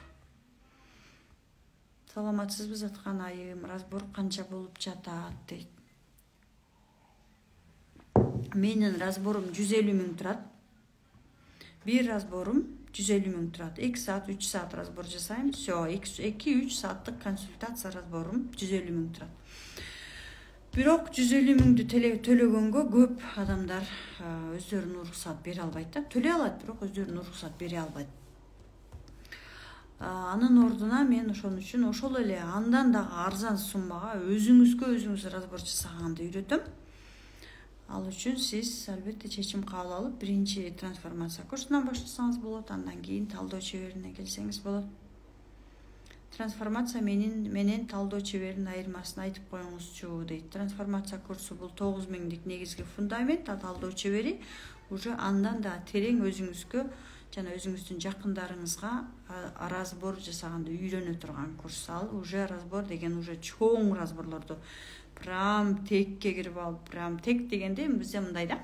Саламатсызбы жаткан айым, разбор канча болуп жатат дейт. Менин разборум 150 000 турат. Бир разборум 150 000 турат. 2 саат, 3 саат разбор жасайм. Всё, 2-3 сааттык консультация разборум 150 000 турат. Бирок 150 000ду төлөгөнгө көп адамдар өздөрүнүн уруксат бере албайт да. Төлөй алат, бирок өздөрүнүн уруксат бере албайт. Анын ордуна мен ошон үчүн ошол эле андан дагы арзан суммага өзүңүз разбор жасаганды үйрөтөм. Ал үчүн сиз албетте чечим кабыл алып, биринчи трансформация курсунан баштасаңыз болот, андан кийин талдоо чеберине келсеңиз болот. Трансформация менен талдоо чеберинин айырмасын айтып коюңузчу дейт. Трансформация курсу бул 9 000дик негизги фундамент, талдоо чебери уже андан да терең өзүңүзгө жана өзүңүздүн жакындарыңызга разбор жасаганды үйрөнө турган курс. Ал уже разбор деген уже чоң разборлорду прям текке кирип алып, прям тек дегенде бизде мындай да.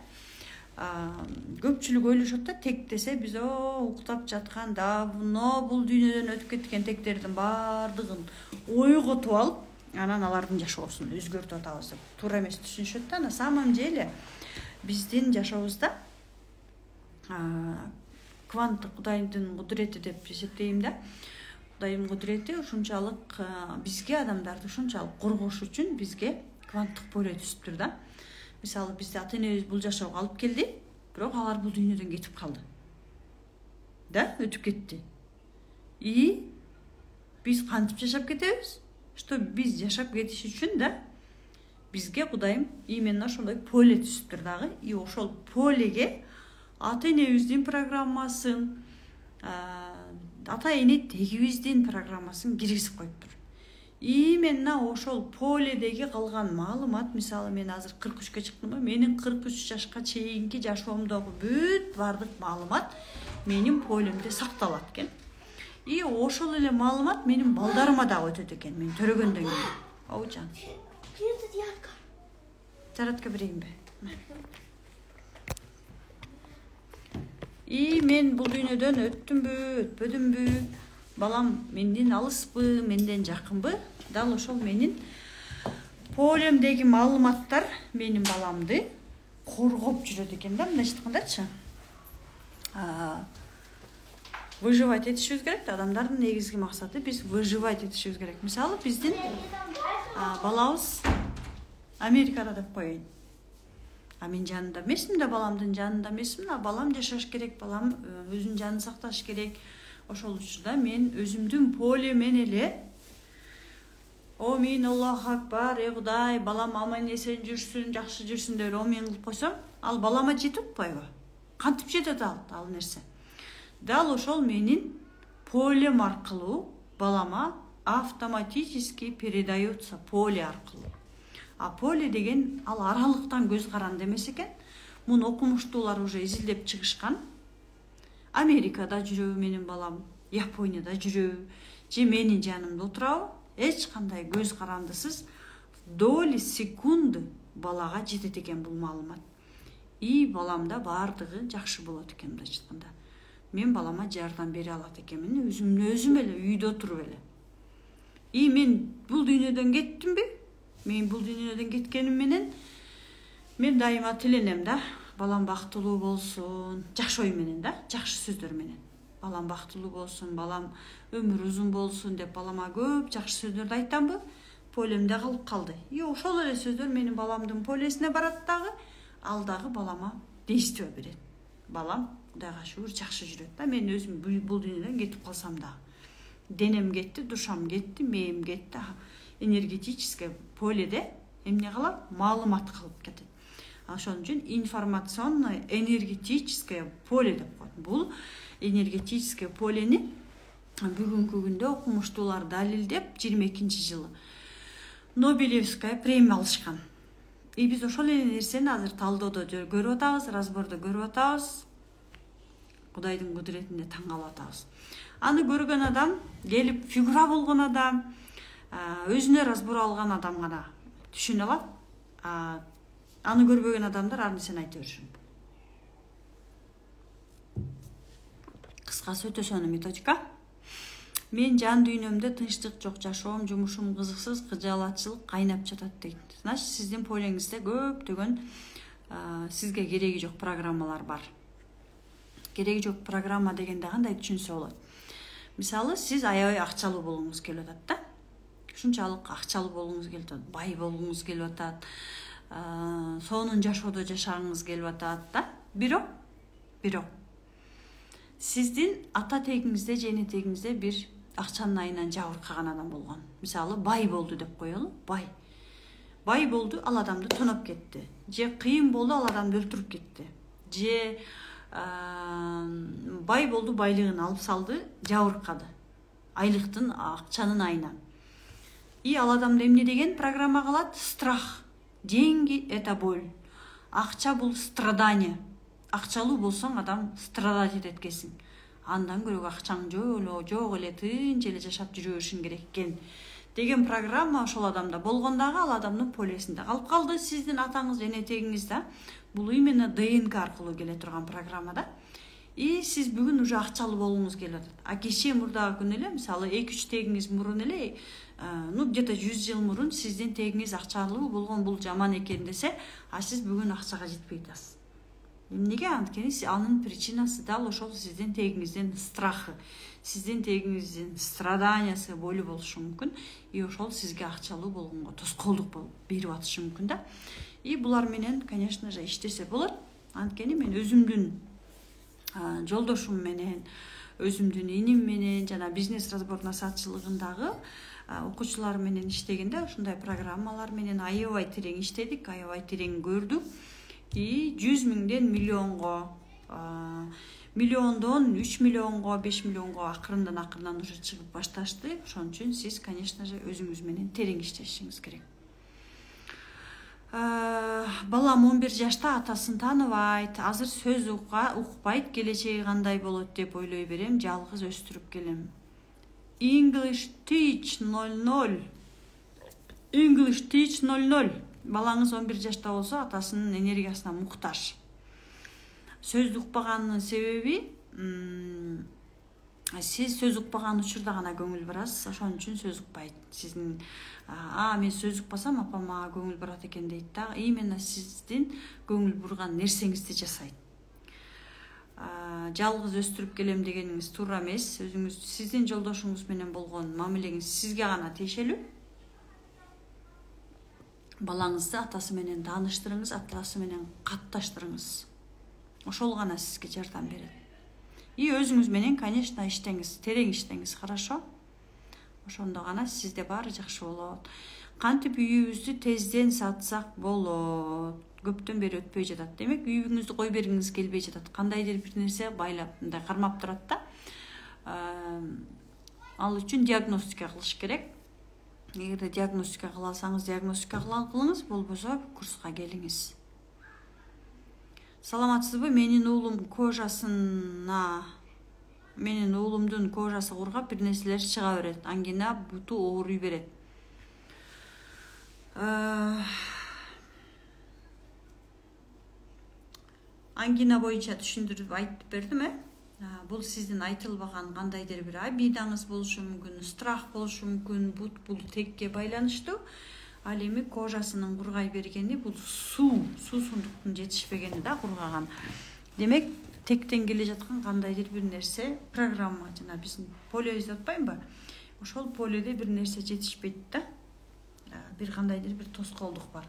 Көпчүлүк ойлошот да, тек десе биз уктап жаткан давно бул дүйнөдөн өтүп кеткен тектердин бардыгын ойготуп алып, анан алардын жашоосун өзгөртүп атабыз деп туура эмес түшүнүшөт да. На самом деле биздин жашообузда кванттык Кудайдын кудурети деп эсептейм да. Кудайдын кудурети ушунчалык бизге адамдарды ушунчалык коргош үчүн бизге кванттык поле түзүптүр да. Мисалы бизди ата-энебиз бул жашоого алып келди, бирок алар бул дүйнөдөн кетип калды. Да, өтүп кетти. И биз кантип жашап кетебиз? Что биз жашап кетиш үчүн да бизге Кудайым именно ошондой поле түзүптүр дагы. И ошол полеге ата-энебиздин программасын, ата-эне тегибиздин программасын киргизип коюптур. Именно ошол поледеги калган маалымат, мисалы мен азыр 43-кө чыктым, менин 43 жашка чейинки жашоомдогу бүт бардык маалымат менин полемде сакталат экен. И ошол эле маалымат менин балдарыма дагы өтөт экен, мен төрөгөндөн кийин. Оужан. Зарядка берейинби? И мен бул дүйнөдөн өттүмбү, өтпөдүмбү? Балам менден алыспы, менден жакынбы? Дал ошол менин полемдеги маалыматтар менин баламды коргоп жүрөт экен да, мындайча айткандачы. Выживать этишибиз керек. Адамдардын негизги максаты биз выживать этишибиз керек. Мисалы биздин балабыз Америкада деп коеюн. Мен жанында эмесмин да, баламдын жанында эмесмин, балам жашаш керек, балам өзүнүн жанын сакташ керек. Ошол үчүн да мен өзүмдүн полемен эле мен Аллаху акбар, Кудай, балам аман эсен жүрсүн, жакшы жүрсүн деп омин кылып койсом, ал балама жетип атпайбы? Кантип жетет ал нерсе? Дал ошол менин полем аркылуу балама автоматически передается, поле аркылуу. Поле деген ал аралыктан көз каранды эмес экен. Муну окумуштуулар уже изилдеп чыгышкан. Америкада жүрөбү менин балам, Японияда жүрөбү, же менин жанымда отурабы, эч кандай көз карандысыз доли секунды балага жетет экен бул маалымат. Баламда баардыгы жакшы болот экен, мындайча айтканда. Мен балама жардам бере алат экенмин, өзүм эле үйдө отуруп эле. Мен бул дүйнөдөн кеттимби? Мен бул дүйнөдөн кеткеним менен мен дайыма тиленем да, балам бактылуу болсун, жакшы ой менен да, жакшы сөздөр менен. Балам бактылуу болсун, балам өмүрү узун болсун деп балама көп жакшы сөздөрдү айтамбы? Полемде калып калды. Ошол эле сөздөр менин баламдын полесине барат дагы, ал дагы балама действие берет. Балам Кудайга шүгүр жакшы жүрөт да, мен өзүм бул дүйнөдөн кетип калсам дагы. Денем кетти, душам кетти, мээм кетти. Энергетическое поледе эмне калат? Маалымат калып кетет. Ошон үчүн информационное энергетическое поле деп коет. Бул энергетическое полени бүгүнкү күндө окумуштуулар далилдеп 22-жылы Нобелевская премия алышкан. Биз ошол эле нерсени азыр талдоодо көрүп атабыз, разбордо көрүп атабыз. Кудайдын кудуретине таң калып атабыз. Аны көргөн адам, келип фигура болгон адам, өзүнө разбор алган адам гана түшүнө алат. Аны көрбөгөн адамдар ар нерсени айта беришет. Кыскасы өтө сонун методика. Мен жан дүйнөмдө тынчтык жок, жашоом, жумушум кызыксыз, кыжаалатчылык кайнап жатат дейт. Значит, сиздин полеңизде көптөгөн сизге кереги жок программалар бар. Кереги жок программа дегенде кандай түшүнсө болот? Мисалы, сиз аябай акчалуу болгуңуз келип атат да. Ушунчалык акчалуу болгуңуз келип атат, бай болгуңуз келип атат, сонун жашоодо жашагыңыз келип атат да. Бирок сиздин ата тегиңизде, же эне тегиңизде бир акчанын айынан жабыркаган адам болгон. Мисалы, бай болду деп коелу, бай болду, ал адамды тоноп кетти. Же кыйын болду, ал адамды өлтүрүп кетти. Же бай болду, байлыгын алып салды, жабыркады. Айлыктын, акчанын айынан. Ал адамда эмне деген программа калат? Страх. Деньги — это боль. Акча бул страдание. Акчалуу болсоң, адам страдать этет экенсиң. Андан көрө акчаң жок эле тынч эле жашап жүрө беришиң керек экен деген программа ошол адамда болгондагы ал адамдын полесинде калып калды. Сиздин атаңыз, эне тегиңиз да бул именно ДНК аркылуу келе турган программа да. Сиз бүгүн уже акчалуу болгуңуз келип атат. Кечээ мурдагы күн эле, мисалы 2-3 тегиңиз мурун эле, где-то 100 жыл мурун сиздин тегиңиз акчалуу болгон, бул жаман экен десе, сиз бүгүн акчага жетпей атасыз. Эмнеге? Анткени анын причинасы дал ошол сиздин тегиңиздин страхы, сиздин тегиңиздин страданиясы, болу болушу мүмкүн. Ошол сизге акчалуу болгонго тоскоолдук берип атышы мүмкүн да. Булар менен, конечно же, иштесе болот. Анткени мен өзүмдүн жолдошум менен, өзүмдүн иним менен, жана бизнес разбор насаатчылыгындагы окуучулар менен иштегенде ушундай программалар менен аябай терең иштедик, аябай терең көрдүк. 100 миңден миллионго, миллиондон 3 миллионго, 5 миллионго акырындан уже чыгып башташты. Ошон үчүн сиз, конечно же, өзүңүз менен терең иштешиңиз керек. Балам 11 жашта, атасын тааныбайт, азыр сөз укпайт, келечеги кандай болот деп ойлой берем, жалгыз өстүрүп келем. English Teach 00. English Teach 00. Балаңыз 11 жашта болсо, атасынын энергиясына муктаж. Сөз укпаганынын себеби, сиз сөз укпаган учурда гана көңүл бурасыз, ошон үчүн сөз укпайт. Сиздин мен сөз укпасам, апам мага көңүл бурат экен дейт да. Именно сиздин көңүл бурган нерсеңизди жасайт. Жалгыз өстүрүп келем дегениңиз туура эмес. Өзүңүз, сиздин жолдошуңуз менен болгон мамилеңиз сизге гана тиешелүү. балаңызды атасы менен тааныштырыңыз, атасы менен катташтырыңыз. Ошол гана сизге жардам берет. И өзүңүз менен, конечно, иштеңиз, терең иштеңиз, хорошо? Ошондо гана сизде баары жакшы болот. Кантип үйүбүздү тезден сатсак болот. Көптөн бери өтпөй жатат. Демек, үйүңүздү кой бергиңиз келбей жатат. Кандайдыр бир нерсе байлап, мындай кармап турат да. Ал үчүн диагностика кылыш керек. Эгерде диагностика кыла алсаңыз, диагностика кылыңыз, болбосо курска келиңиз. Саламатсызбы? Менин уулумдун кожасы кургап, бир нерселер чыга берет. Ангина, буту ооруй берет. Ангина боюнча түшүндүрүп айтып бердим, Бул сиздин айтылбаган кандайдыр бир обидаңыз болушу мүмкүн, страх болушу мүмкүн. Бул текке байланыштуу. Ал эми кожасынын кургай бергени, бул суусундуктун жетишпегени да кургаган. Демек, тектен келе жаткан кандайдыр бир нерсе, программа, жана биздин полиоз деп атпаймынбы? Ошол полиоде бир нерсе жетишпейт да. Бир кандайдыр бир тоскоолдук бар.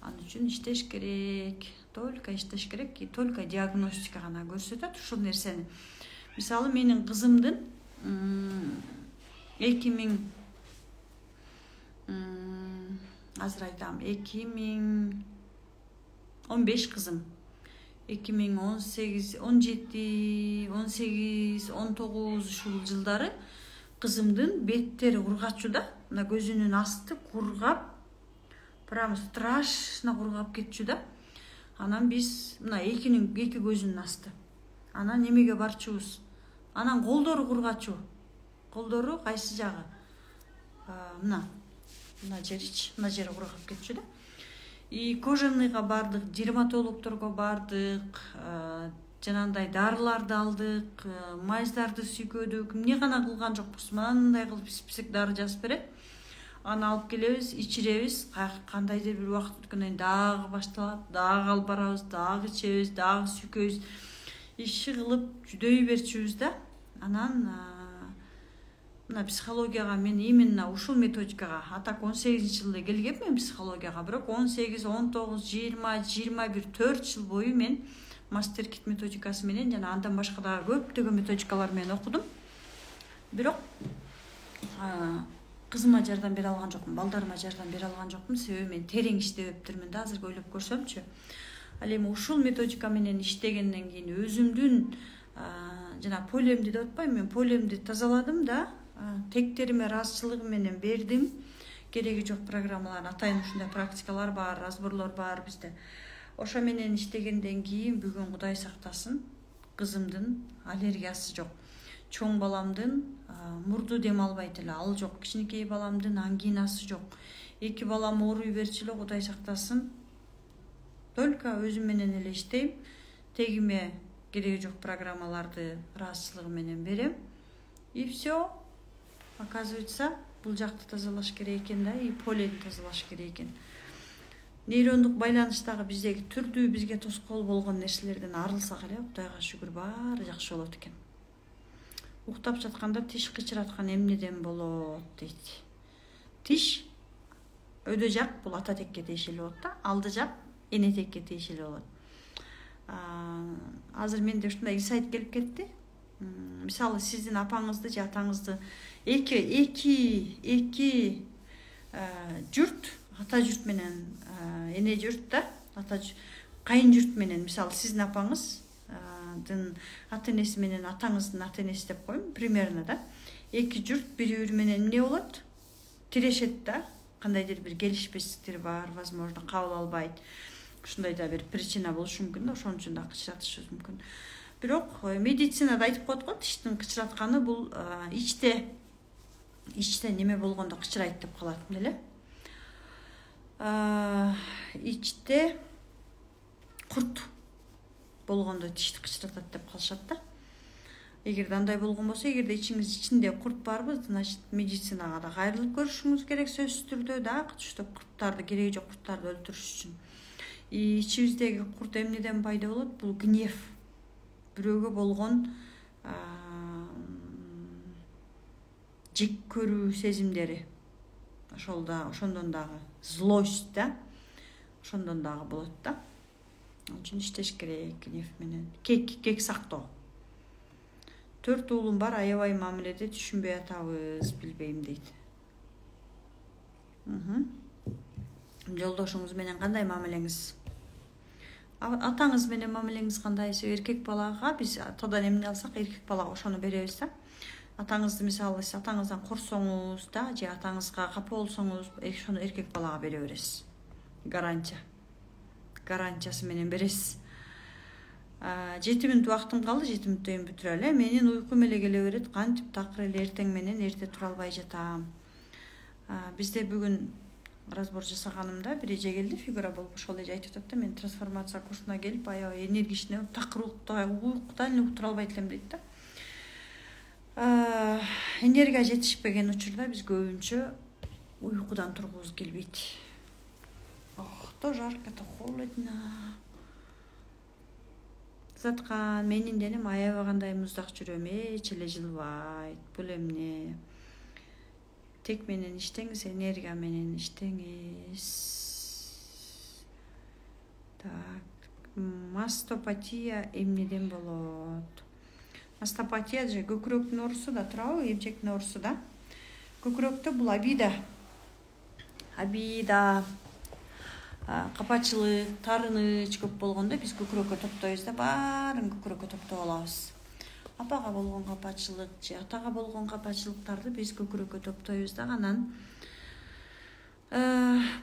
Ал үчүн иштеш керек. Только иштеш керек, только диагностика гана көрсөтөт ушул нерсени. Мисалы, менин кызымдын 2015 кызым. 2018, 17, 18, 19 ушул жылдары кызымдын беттери кургачу да. Мына көзүнүн асты кургап, прямо страшно кургап кетчү да. Анан биз мына эки көзүнүн асты. Анан немеге барчубуз? Анан колдору кургачу. Колдору кайсы жагы? Мына жери кургап кетчү да. И кожаныйга бардык, дерматологторго бардык, жанагындай дарыларды алдык, майздарды сүйкөдүк, эмне гана кылган жокпуз. Мындай кылып список дары жазып берет. Аны алып келебиз, ичиребиз, кандайдыр бир убакыт өткөндөн кийин дагы башталат, дагы алып барабыз, дагы ичебиз, дагы сүйкөйбүз. Иши кылып жүдөй берчүбүз да. Анан мына психологияга мен именно ушул методикага, атак 18-жылда келгенмин психологияга, бирок 18, 19, 20, 21, 4 жыл бою мен мастер-кит методикасы менен жана андан башка дагы көптөгөн методикалар менен окудум. Бирок кызыма жардам бере алган жокмун, балдарыма жардам бере алган жокмун, себеби мен терең иштебептирмин да, азыр ойлоп көрсөмчү. Ал эми ушул методика менен иштегенден кийин өзүмдүн жана полемди деп атпайм, мен полемди тазаладым да, тектериме ыраазычылыгым менен бердим. Кереги жок программалар, атайын ушундай практикалар бар, разборлор бар бизде. Ошо менен иштегенден кийин бүгүн Кудай сактасын, кызымдын аллергиясы жок. Чоң баламдын мурду дем албайт эле, ал жок. Кичинекей баламдын ангинасы жок. Эки балам ооруй берчү эле, Кудай сактасын. Только өзүм менен эле иштейм. Тегиме кереги жок программаларды ыраазычылыгым менен берем. И все. Оказывается, бул жакты тазалаш керек экен да, и полени тазалаш керек экен. Нейрондук байланыштагы биздеги түрдүү бизге тоскоол болгон нерселерден арылсак эле, Кудайга шүгүр, баары жакшы болот экен. Уктап жатканда тиш кычыраткан эмнеден болот дейт. Тиш өйдө жак бул ата текке тийишелүү болот да, алды жак эне текке тийишелүү болот. Азыр менде ушундай инсайт келип кетти. Мисалы, сиздин апаңызды же атаңызды эки журт, ата журт менен эне журт да, кайын журт менен, мисалы, сиздин апаңыз ата энеси менен атаңыздын ата энеси деп коем, примерно да. Эки журт бири-бири менен эмне болот? Тирешет да. Кандайдыр бир келишпестиктер бар, возможно, кабыл албайт. Ушундай да бир причина болушу мүмкүн да, ошон үчүн да кычыратышыбыз мүмкүн. Бирок медицинада айтып коет го, тиштин кычыратканы бул ичте неме болгондо кычырайт деп калат эле. Ичте курт болгондо тишти кычыратат деп калышат да. Эгерде андай болгон болсо, эгерде ичинде курт барбы, значит медицинага да кайрылып көрүшүңүз керек, сөзсүз түрдө да, уштап курттарды, кереги жок курттарды өлтүрүш үчүн. Ичибиздеги курт эмнеден пайда болот? Бул гнев. Бирөөгө болгон жек көрүү сезимдери. ошондон дагы злость да, ошондон дагы болот да. Onun için иштеш керек неф менен. Кек сактоо. 4 уулум бар, аябай мамиледе түшүнбөй атабыз, билбейм дейт. Жолдошуңуз менен кандай мамилеңиз? Атаңыз менен мамилеңиз кандай? Эркек балага биз атадан эмне алсак, эркек балага ошону беребиз да. Атаңызды мисалы сиз атаңыздан корксоңуз да, же атаңызга капа болсоңуз, ошону эркек балага бере бересиз. Гарантиясы менен бересиз. 7 мүнөт убактым калды, 7 мүнөттөн бүтүрө эле. Менин уйкум эле келе берет, кантип такыр эле эртең менен эрте тура албай жатам. Бизде бүгүн разбор жасаганымда бир эже келди, фигура болуп ошол эже айтып атат да, мен трансформация курсуна келип аябай энергичный, такыр уйкудан эле тура албайт элем дейт да. Энергия жетишпеген учурда биз көбүнчө уйкудан тургубуз келбейт. То жарко, то холодно. Заткан менин денем аябагандай муздак жүрөм, эч эле жылбайт. Бул эмне? Тек менен иштеңиз, энергия менен иштеңиз. Так, мастопатия эмнеден болот? Мастопатия же көкүрөктүн оорусу да турабы, эмчектин оорусу да. Көкүрөктө бул абида, капачылык, тарыныч көп болгондо биз көкүрөккө топтойбуз да, баарын көкүрөккө топтоп алабыз. Апага болгон капачылык же атага болгон капачылыктарды биз көкүрөккө топтойбуз да, анан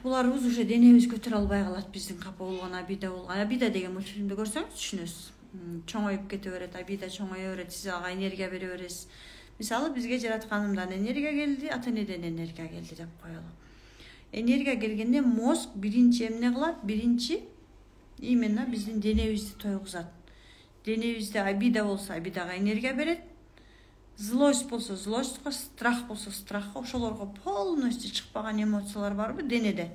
буларыбыз уже денебиз көтөрө албай калат. Биздин капа болгон абида деген мультфильмди көрсөңүз түшүнөсүз. Чоңоюп кете берет, абида чоңое берет, сиз ага энергия бере бересиз. Мисалы бизге жаратканымдан энергия келди, ата энеден энергия келди деп коелу. Энергия келгенде мозг биринчи эмне кылат? Биринчи именно биздин денебизди тойгузат. Денебизде абида болсо абидага энергия берет. Злость болсо злостька, страх болсо страхка, ошолорго полностью чыкпаган эмоциялар барбы денеде.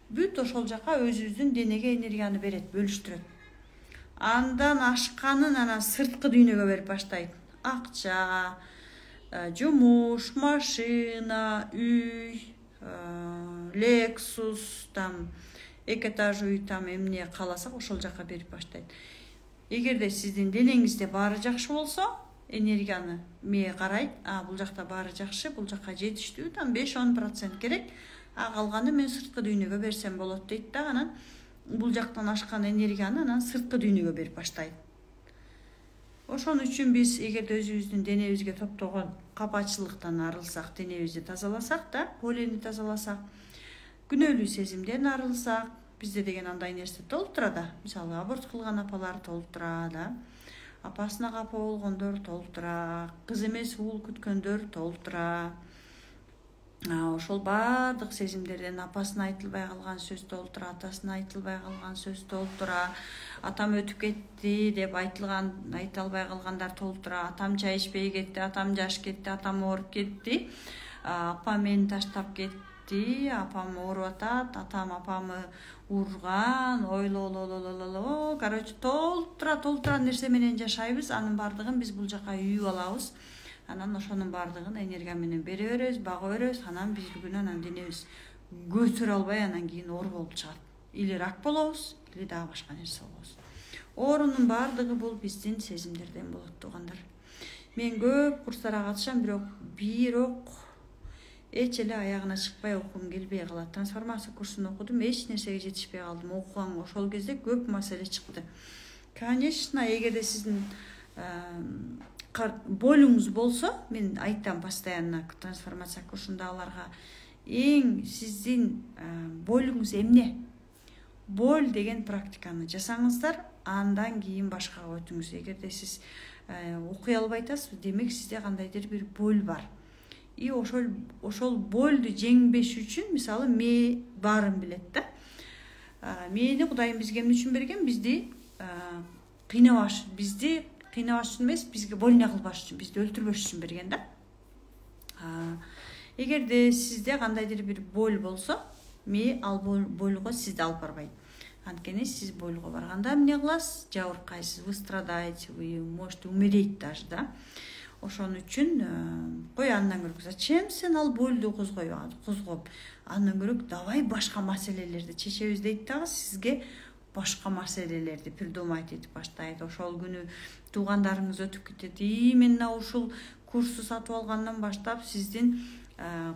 Бүт ошол жака өзүбүздүн денеге энергияны берет, бөлүштүрөт. Андан ашканын анан сырткы дүйнөгө берип баштайт. Акча, жумуш, машина, үй, Lexus, там, экетаж үй, там, эмне кааласак ошол жака берип баштайт. Эгерде сиздин денеңизде баары жакшы болсо, энергияны мээ карайт, бул жакта баары жакшы, бул жака жетиштүү, там 5-10% керек, калганы мен сырткы дүйнөгө берсем болот дейт да, анан бул жактан ашкан энергияны анан сырткы дүйнөгө берип баштайт. Ошон үчүн биз эгерде өзүбүздүн денебизге топтогон капачылыктан арылсак, денебизди тазаласак да, полени тазаласак, күнөөлүү сезимден арылсак, бизде деген андай нерсе толуп тура да. Мисалы, аборт кылган апалар толуп тура да. Апасына капа болгондор толуп тура, кыз эмес уул күткөндөр толуп тура. Ошол баардык сезимдерден апасына айтылбай калган сөз толуп тура, атасына айтылбай калган сөз толуп тура. Атам өтүп кетти деп айта албай калгандар толуп тура. Атам чай ичпей кетти, атам жаш кетти, атам ооруп кетти. Апам мени таштап кетти, апам ооруп атат, атам апамы урган, ойлолололололо. Короче, толуп тура нерсе менен жашайбыз. Анын бардыгын биз бул жака үйүп алабыз. Анан ошонун бардыгын энергия менен бере беребиз, бага беребиз. Анан биз бүгүн анан денебиз көтөрө албай анан кийин оор болуп чыгат. Или рак болобуз, или дагы башка нерсе болобуз. Оорунун бардыгы бул биздин сезимдерден болот, туугандар. Мен көп курстарга катышам, бирок эч эле аягына чыкпай окугум келбей калат. Трансформация курсун окудум, эч нерсеге жетишпей калдым. Окуганга ошол кезде көп маселе чыкты. Конечно, эгерде сиздин болуңуз болсо, мен айтам постоянно трансформация курсундагыларга, эң сиздин болуңуз эмне? Боль деген практиканы жасаңыздар, андан кийин башкага өтүңүз. Эгерде сиз окуй албай атасыз, демек сизде кандайдыр бир боль бар. И ошол болду жеңбеш үчүн, мисалы, мээ баарын билет да. Мээни Кудайым бизге эмне үчүн берген? Бизди кыйнабаш үчүн эмес, бизге больно кылбаш үчүн, бизди өлтүрбөш үчүн берген да. Эгерде сизде кандайдыр бир боль болсо, мээ ал больго сизди алып барбайт. Анткени сиз больго барганда эмне кыласыз? Жабыркайсыз, вы страдаете, вы можете умереть даже, да. Ошон үчүн кой андан көрө зачем сен ал бойлду козгоп, андан көрө давай башка маселелерди чечебиз дейт дагы сизге башка маселелерди придумать этип баштайт. Ошол күнү туугандарыңыз өтүп кетет. Именно ушул курсту сатып алгандан баштап сиздин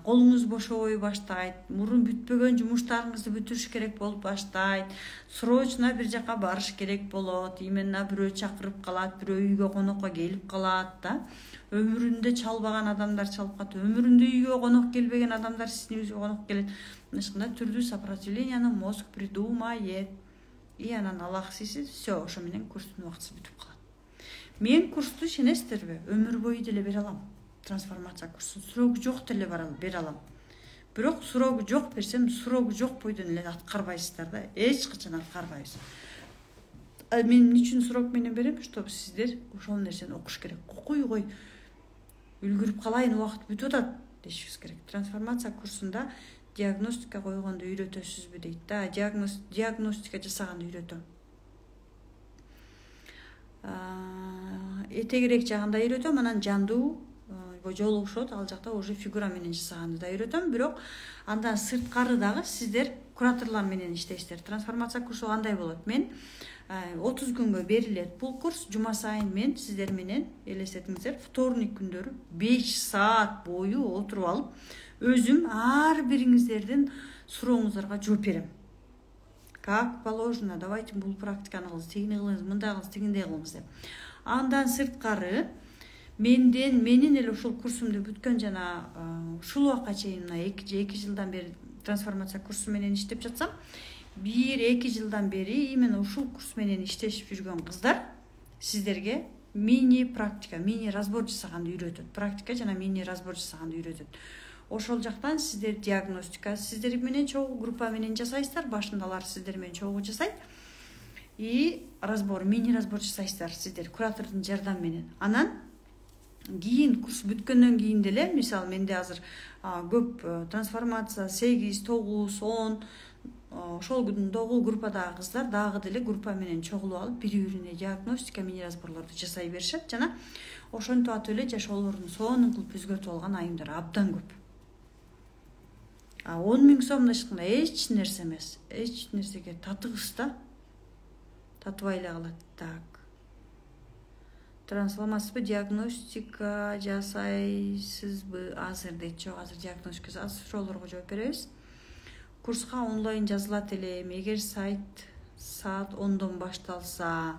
колуңуз бошобой баштайт. Мурун бүтпөгөн жумуштарыңызды бүтүрүш керек болуп баштайт. Срочно бир жака барыш керек болот. Именно бирөө чакырып калат, бирөө үйгө конокко келип калат да. Өмүрүндө чалбаган адамдар чалып калат. Өмүрүндө үйгө конок келбеген адамдар сиздин үйгө конок келет. Ушундай түрдүү сопротивленияны мозг придумает. И анан Аллах сиси все, ошо менен курстун убактысы бүтүп калат. Мен курсту ишенесиздерби? Өмүр бою деле бере алам. Трансформация курсун сурогу жок деле бере алам. Бирок сурогу жок берсем, сурогу жок бойдон эле аткарбайсыздар да. Эч качан аткарбайбыз. Мен үчүн сурок менен берем, чтобы сиздер ошол нерсени окуш керек. Кой, үлгүрүп калайын, убакыт бүтүп атат дешибиз керек. Трансформация курсунда диагностика койгонду үйрөтөсүзбү дейт да. Диагностика жасаганды үйрөтөм. Этегирээк жагында үйрөтөм, анан жандуу жолугушот, ал жакта уже фигура менен жасаганды да үйрөтөм. Бирок андан сырткары дагы сиздер кураторлор менен иштейсиздер. Трансформация курсу кандай болот? Мен 30 күнгө берилет бул курс. Жума сайын мен сиздер менен элестетиңиздер, вторник күндөрү 5 саат бою отуруп алып, өзүм ар бириңиздердин сурооңуздарга жооп берем. Как положено, давайте бул практиканы кылыңыз, тигини кылыңыз, мындай кылыңыз, тигиндей кылыңыз деп. Андан сырткары менин эле ушул курсумду бүткөн жана ушул убакка чейин 2 жылдан бери трансформация курсу менен иштеп жатсам, 1-2 жылдан бери именно ушул курс менен иштешип жүргөн кыздар сиздерге мини практика, мини разбор жасаганды үйрөтөт. Практика жана мини разбор жасаганды үйрөтөт. Ошол жактан сиздер диагностика сиздер менен чогуу группа менен жасайсыздар, башында алар сиздер менен чогуу жасайт. И разбор, мини разбор жасайсыздар сиздер куратордун жардамы менен. Анан кийин курс бүткөндөн кийин деле, мисалы менде азыр көп трансформация 8, 9, 10 ошол күндөгү группадагы кыздар дагы деле группа менен чогулуп алып, бири-бирине диагностика, мини разборлорду жасай беришет жана ошентип атып эле жашоолорун сонун кылып өзгөртүп алган айымдар абдан көп. 10 000 сомдон ешкандай эч нерсе эмес. Эч нерсеге татыгыз да. Татыбай эле калат. Так. Трансформациясызбы, диагностика жасайсызбы азыр дейт. Жок, азыр диагностика азыр суроолорго жооп беребиз. Курска онлайн жазылат элем. Эгер саат 10дон башталса,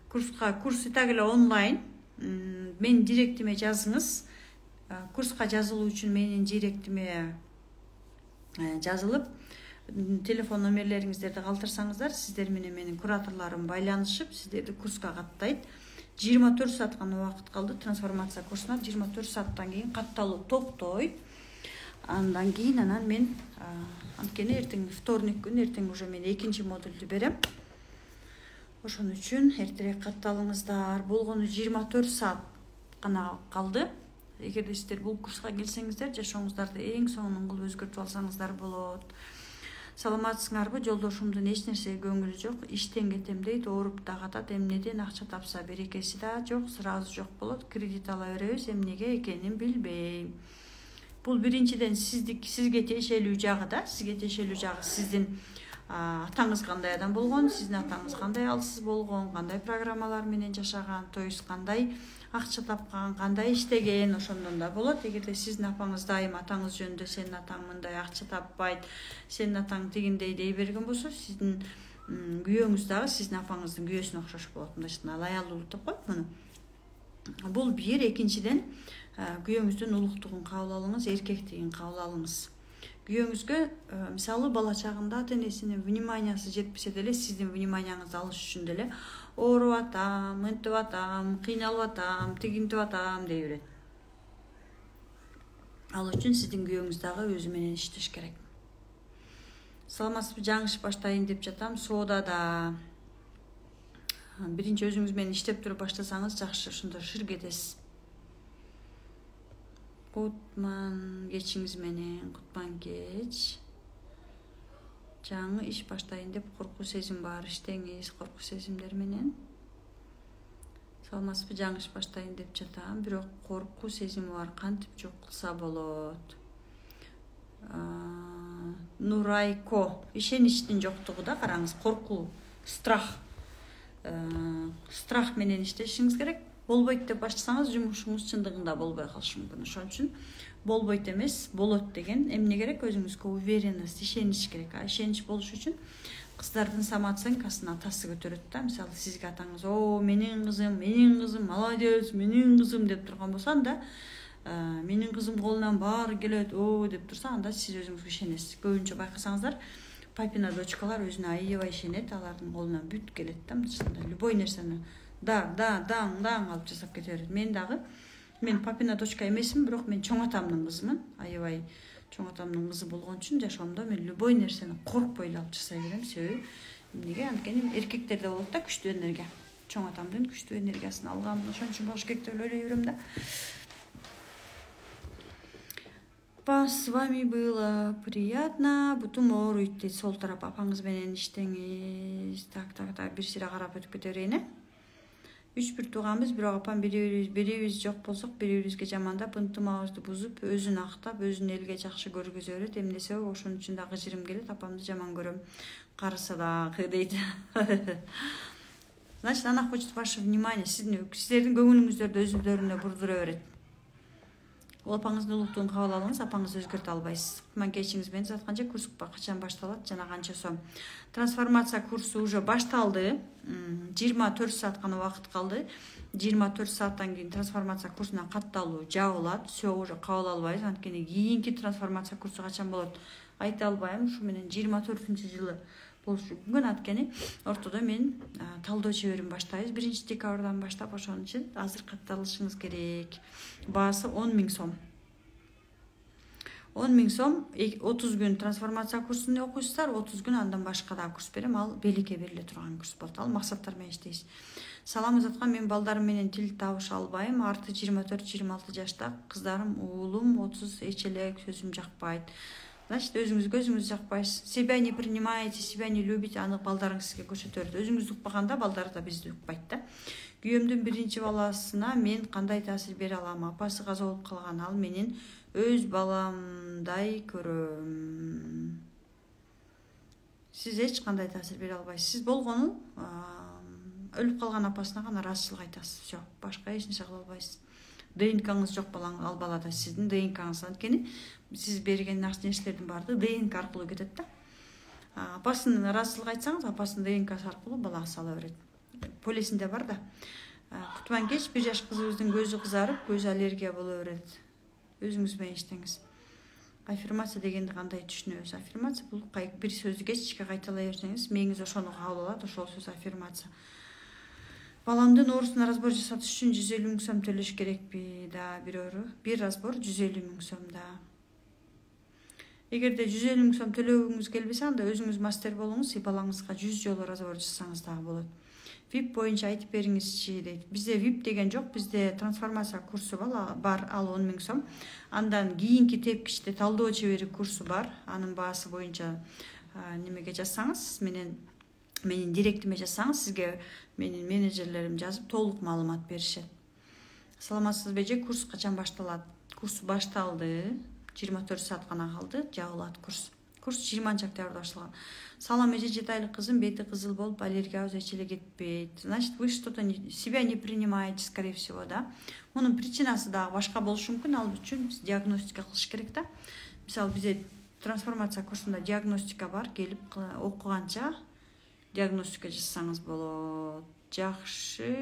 курс и так эле онлайн. Менин директиме жазыңыз. Курска жазылуу үчүн менин директиме жазылып, телефон номерлериңиздерди калтырсаңыздар, сиздер менен менин кураторлорум байланышып, сиздерди курска каттайт. 24 саат гана убакыт калды трансформация курсуна. 24 сааттан кийин катталуу токтойт. Андан кийин мен анткени эртең вторник күнү эртең уже мен 2-чи модулду берем. Ошон үчүн эртерээк катталыңыздар. Болгону 24 саат гана калды. Эгерде сиздер бул курска келсеңиздер, жашооңуздарды эң сонун кылып өзгөртүп алсаңыздар болот. Саламатсыңарбы? Жолдошумдун эч нерсеге көңүлү жок, иштен кетем дейт, ооруп да катат, эмнеден акча тапса берекеси да жок, сразу жок болот, кредит ала беребиз, эмнеге экенин билбейм. Бул биринчиден сизге тиешелүү жагы да, сиздин атаңыз кандай адам болгон, сиздин атаңыз кандай алсыз болгон, кандай программалар менен жашаган, то есть кандай акча тапкан, кандай иштеген, ошондон да болот. Эгерде сиздин апаңыз дайым атаңыз жөнүндө сенин атаң мындай акча таппайт, сенин атаң тигиндей дей берген болсо, сиздин күйөөңүз дагы сиздин апаңыздын күйөөсүнө окшош болот. Мындайча лоялдуулук деп коет муну. Бул бир, экинчиден күйөөңүздүн улуктугун кабыл алыңыз, эркектигин кабыл алыңыз. Күйөөңүзгө мисалы бала чагында ата-энесинин вниманиясы жетпесе деле, сиздин вниманияңызды алыш үчүн деле ооруп атам, мынтип атам, кыйналып атам, тигинтип атам дей берет. Ал үчүн сиздин күйөөңүз дагы өзү менен иштеш керек. Саламатсызбы, жаңы иш баштайын деп жатам. Соодада биринчи өзүңүз менен иштеп туруп баштасаңыз жакшы, ошондо шыр кетесиз. Кутман кечиңиз менен, кутман кеч. Жаңы иш баштайын деп коркуу сезим бар, иштеңиз коркуу сезимдер менен. Саламатсызбы, жаңы иш баштайын деп жатам, бирок коркуу сезими бар, кантип жок кылса болот? Нурайко, ишеничтин жоктугу да, караңыз, коркуу, страх. Страх менен иштешиңиз керек. Болбойт деп баштасаңыз, жумушуңуз чындыгында болбой калышы мүмкүн. Ошон үчүн болбойт эмес, болот деген эмне керек? Өзүңүзгө уверенность, ишенич керек. Ишенич болуш үчүн кыздардын самооценкасын атасы көтөрөт да. Мисалы, сизге атаңыз, "О, менин кызым, молодец, менин кызым" деп турган болсо, анда менин кызым колунан баары келет, "О" деп турса, анда сиз өзүңүзгө ишенесиз. Көбүнчө байкасаңыздар, папина дочкалар өзүнө аябай ишенет, алардын колунан бүт келет да, мындай любой нерсени даң алып жасап кете берет. Мен дагы, мен папина дочка эмесмин, бирок мен чоң атамдын кызымын. Аябай чоң атамдын кызы болгон үчүн жашоомдо мен любой нерсени коркпой алып жасай берем. Себеби эмнеге? Анткени эркектерде болот да күчтүү энергия. Чоң атамдын күчтүү энергиясын алгам. Ошон үчүн болуш керек деп ойлой берем да. С вами было приятно. Бутум ооруйт дейт, сол тарап апаңыз менен иштеңиз. Так, бир сыйра карап өтүп кете берейин. 3-1 тууганбыз, бирок апам бирибиз жок болсок, бири-бирибизге жамандап, ынтымагыбызды бузуп, өзүн актап, өзүн элге жакшы көргүзө берет. Эмне себеп? Ошон үчүн дагы жырым келет, апамды жаман көрөм. Карыса дагы дейт. Значит, она хочет ваше внимание, сиздердин көңүлүңүздөрдү өзүлөрүнө бурдура берет. Ол апаңыздын улуктугун кабыл алыңыз, апаңызды өзгөртө албайсыз. Кутман кечиңиз менен жатканча курс качан башталат жана канча сом. Трансформация курсу уже башталды. 24 саат гана убакыт калды. 24 сааттан кийин трансформация курсуна катталуу жабылат. Все уже кабыл албайбыз. Анткени кийинки трансформация курсу качан болот айта албайм. Ушу менен 24-жылы болушу мүмкүн. Анткени ортодо мен талдоо чеберин баштайбыз 1 декабрдан баштап. Ошон үчүн азыр катталышыңыз керек. Баасы 10.000 сом. 10.000 сом, 30 күн трансформация курсун окуйсуздар, 30 күн андан башка да курс берем. Ал белекке бериле турган курс болот. Ал максаттар менен иштейсиз. Салам жаткан, мен балдарым менен тил табыша албайм. Арты 24-26 жашта, кыздарым, уулум 30, эч эле сөзүм жакпайт. Значит, өзүңүз жакпайсыз. Себя не принимаете, себя не любите, аны балдарыңыз сизге көрсөтө берет. Өзүңүз укпаганда балдар да бизди укпайт да. Күйөөмдүн 1 баласына мен кандай таасир бере алам? Апасы каза болуп калган, ал менин өз баламдай көрөм. Сиз эч кандай таасир бере албайсыз. Сиз болгону өлүп калган апасына гана ыраазычылык айтасыз. Все, башка эч нерсе кыла албайсыз. ДНКңыз жок ал балада, сиздин ДНКңыз. Анткени сиз берген нерселердин баардыгы ДНК аркылуу кетет да. Апасын ыраазычылык айтсаңыз, апасынын ДНКсы аркылуу балага сала берет. Полисинде бар да. Кутман кеч 1 жаш кызыбыздын көзү кызарып, көз аллергия боло берет. Өзүңүз менен иштеңиз. Аффирмация дегенди кандай түшүнөбүз? Аффирмация бул бир сөздү кечке кайталай берсеңиз, мээңиз ошону кабыл алат, ошол сөз аффирмация. Баламдын оорусуна разбор жасатыш үчүн 150.000 сом төлөш керекпи? Да, бир разбор 150.000 сом да. Эгерде 150.000 сом төлөгүңүз келбесе, анда өзүңүз мастер болуңуз, балаңызга 100 жолу разбор жасасаңыз дагы болот. VIP боюнча айтып бериңизчи дейт. Бизде VIP деген жок, бизде трансформация курсу бар, ал 10.000 сом. Андан кийинки тепкичте талдоо чебери курсу бар. Анын баасы боюнча немеге жазсаңыз, менин директиме жазсаңыз, сизге менин менеджерлерим жазып толук маалымат беришет. Саламатсызбы эже, курс качан башталат? Курс башталды. 24 саат гана калды, жабылат курс. Курс 20 октябрда башталган. Салам эже, 7 айлык кызым бети кызыл болуп, аллергия эч эле кетпейт. Значит, вы что-то себя не принимаете, скорее всего, да. Мунун причинасы дагы башка болушу мүмкүн, ал үчүн диагностика кылыш керек да. Мисалы, бизде трансформация курсунда диагностика бар, келип окуганча диагностика жасасаңыз болот. Жакшы.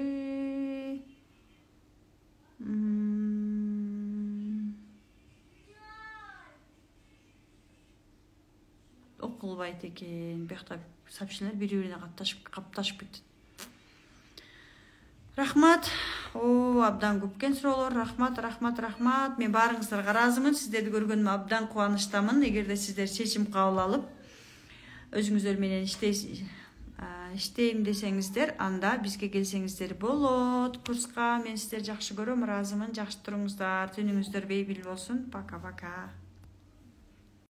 Окулбайт экен. Биякта сообщениялар бири-бирине капташып кетет. Рахмат. Абдан көп экен суроолор. Рахмат. Мен баарыңыздарга ыраазымын. Сиздерди көргөнүмө абдан кубанычтамын. Эгерде сиздер чечим кабыл алып, өзүңүздөр менен иштейм десеңиздер, анда бизге келсеңиздер болот. Курска мен сиздерди жакшы көрөм, ыраазымын. Жакшы туруңуздар. Түнүңүздөр бейбил болсун. Пока-пока.